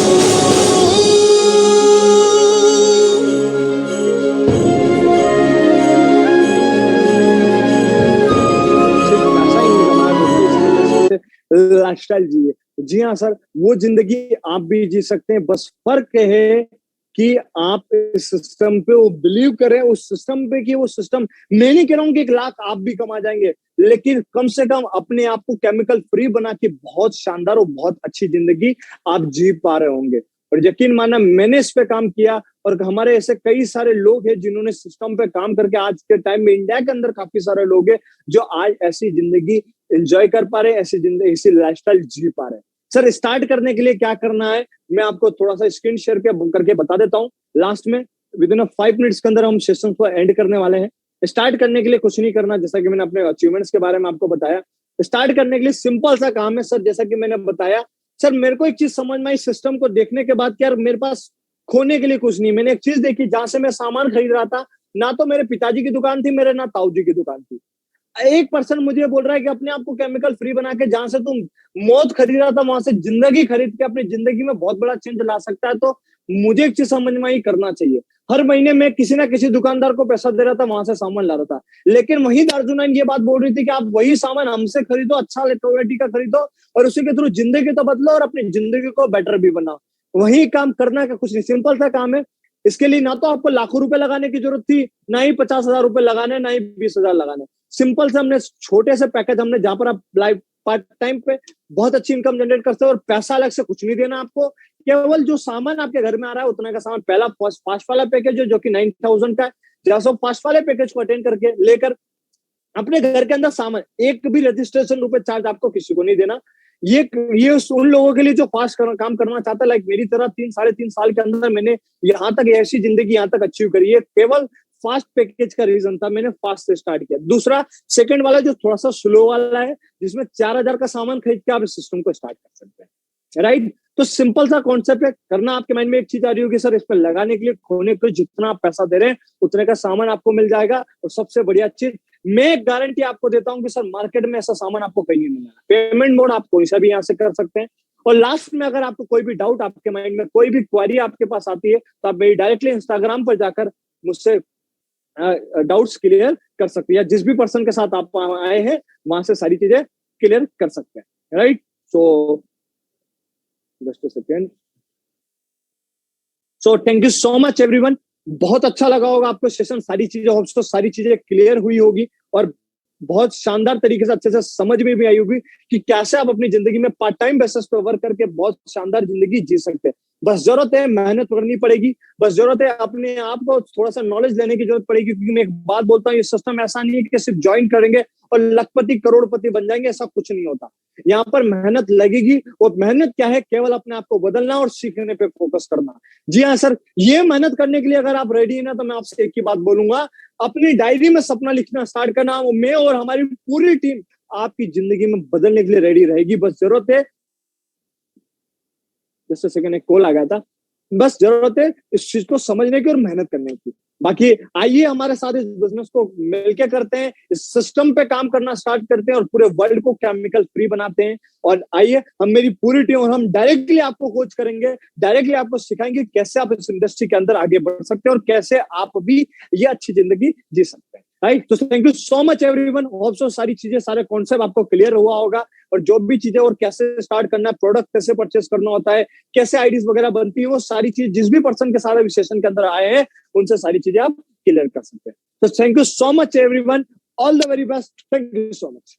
लाइफस्टाइल जिए। जी हाँ सर, वो जिंदगी आप भी जी सकते हैं, बस फर्क है कि आप इस सिस्टम पे वो बिलीव करें, उस सिस्टम पे, कि वो सिस्टम, मैं नहीं कह रहा हूँ कि 1 लाख आप भी कमा जाएंगे, लेकिन कम से कम अपने आप को केमिकल फ्री बना के बहुत शानदार और बहुत अच्छी जिंदगी आप जी पा रहे होंगे। और यकीन माना, मैंने इस पे काम किया, और हमारे ऐसे कई सारे लोग हैं जिन्होंने सिस्टम पे काम करके आज के टाइम में इंडिया के अंदर काफी सारे लोग हैं जो आज ऐसी जिंदगी एंजॉय कर पा रहे हैं, ऐसी जिंदगी, ऐसी लाइफस्टाइल जी पा रहे हैं। सर स्टार्ट करने के लिए क्या करना है, मैं आपको थोड़ा सा स्क्रीन शेयर करके बता देता हूँ। लास्ट में विद इन 5 मिनट्स के अंदर हम सेशन को एंड करने वाले हैं। स्टार्ट करने के लिए कुछ नहीं करना, जैसा कि मैंने अपने अचीवमेंट्स के बारे में आपको बताया। स्टार्ट करने के लिए सिंपल सा काम है सर, जैसा कि मैंने बताया। सर मेरे को एक चीज समझ में आई सिस्टम को देखने के बाद कि यार मेरे पास खोने के लिए कुछ नहीं। मैंने एक चीज देखी, जहां से मैं सामान खरीद रहा था, ना तो मेरे पिताजी की दुकान थी मेरे, ना ताऊ जी की दुकान थी। एक पर्सन मुझे बोल रहा है कि अपने आप को केमिकल फ्री बना के, जहां से तुम मौत खरीद रहा था वहां से जिंदगी खरीद के अपनी जिंदगी में बहुत बड़ा चेंज ला सकता है। तो मुझे एक चीज समझ में आई, करना चाहिए। हर महीने मैं किसी ना किसी दुकानदार को पैसा दे रहा था, वहां से सामान ला रहा था, लेकिन वही अर्जुनन ये बात बोल रही थी कि आप वही सामान हमसे खरीदो, अच्छा क्वालिटी का खरीदो, और उसी के थ्रू जिंदगी तो बदलो और अपनी जिंदगी को बेटर भी बनाओ। वही काम करना का कुछ नहीं, सिंपल सा काम है। इसके लिए ना तो आपको लाखों रुपए लगाने की जरूरत थी, ना ही 50,000 रुपए लगाने, ना ही 20,000 लगाने। सिंपल से हमने छोटे से पैकेज, हमने जहां पर आप लाइफ पार्ट टाइम पे बहुत अच्छी इनकम जनरेट करते हो और पैसा अलग से कुछ नहीं देना आपको। केवल जो सामान आपके घर में आ रहा है उतना का सामान, पहला फास्ट वाला पैकेज है जो कि 9,000 का है। जैसे फास्ट वाले पैकेज को अटेंड करके लेकर अपने घर के अंदर सामान, एक भी रजिस्ट्रेशन रुपए चार्ज आपको किसी को नहीं देना। ये उन लोगों के लिए जो फास्ट काम करना चाहता है, लाइक मेरी तरह 3-3.5 साल के अंदर मैंने यहाँ तक ऐसी जिंदगी यहाँ तक अचीव करी है। केवल फास्ट पैकेज का रीजन था, मैंने फास्ट से स्टार्ट किया। दूसरा सेकंड वाला जो थोड़ा सा स्लो वाला है, जिसमें 4,000 का सामान खरीद के आप इस सिस्टम को स्टार्ट कर सकते हैं, राइट। तो सिंपल सा कॉन्सेप्ट है। करना आपके माइंड में एक चीज आ रही होगी, सर इस पर लगाने के लिए, खोने के जितना आप पैसा दे रहे हैं उतने का सामान आपको मिल जाएगा। और सबसे बढ़िया चीज, मैं गारंटी आपको देता हूं कि सर मार्केट में ऐसा सामान आपको कहीं नहीं मिलेगा। पेमेंट मोड आप कोई सा भी यहाँ से कर सकते हैं। और लास्ट में अगर आपको कोई भी डाउट, आपके माइंड में कोई भी क्वेरी आपके पास आती है, तो आप मेरी डायरेक्टली इंस्टाग्राम पर जाकर मुझसे डाउट्स क्लियर कर सकते हैं, या जिस भी पर्सन के साथ आप आए हैं वहां से सारी चीजें क्लियर कर सकते हैं, right. So just a second. So thank you so much everyone. बहुत अच्छा लगा होगा आपको सेशन, सारी चीजें क्लियर हुई होगी और बहुत शानदार तरीके से अच्छे से समझ में भी आई होगी कि कैसे आप अपनी जिंदगी में पार्ट टाइम बेसिस पे वर्क करके बहुत शानदार जिंदगी जी सकते हैं। बस जरूरत है, मेहनत करनी पड़ेगी, बस जरूरत है अपने आप को थोड़ा सा नॉलेज लेने की जरूरत पड़ेगी। क्योंकि मैं एक बात बोलता हूँ, ये सिस्टम ऐसा नहीं है कि सिर्फ ज्वाइन करेंगे और लखपति करोड़पति बन जाएंगे, ऐसा कुछ नहीं होता। यहाँ पर मेहनत लगेगी, और मेहनत क्या है, केवल अपने आप को बदलना और सीखने पे फोकस करना। जी हाँ सर, ये मेहनत करने के लिए अगर आप रेडी है ना, तो मैं आपसे एक ही बात बोलूंगा, अपनी डायरी में सपना लिखना स्टार्ट करना। मैं और हमारी पूरी टीम आपकी जिंदगी में बदलने के लिए रेडी रहेगी। बस जरूरत है, जैसे सेकंड एक कॉल आ गया था, बस जरूरत है इस चीज को समझने की और मेहनत करने की। बाकी आइए हमारे साथ इस बिजनेस को मिलकर करते हैं, इस सिस्टम पे काम करना स्टार्ट करते हैं और पूरे वर्ल्ड को केमिकल फ्री बनाते हैं। और आइए, हम मेरी पूरी टीम और हम डायरेक्टली आपको कोच करेंगे, डायरेक्टली आपको सिखाएंगे कैसे आप इस इंडस्ट्री के अंदर आगे बढ़ सकते हैं और कैसे आप भी ये अच्छी जिंदगी जी सकते हैं, राइट। तो thank you so much everyone. Hope so सारी चीजें, सारे कॉन्सेप्ट आपको क्लियर हुआ होगा, और जो भी चीजें और कैसे स्टार्ट करना है, प्रोडक्ट कैसे परचेस करना होता है, कैसे आईडीज वगैरह बनती है, वो सारी चीज जिस भी पर्सन के सारे सेशन के अंदर आए हैं उनसे सारी चीजें आप क्लियर कर सकते हैं। तो thank you so much everyone, all the very best, thank you so much.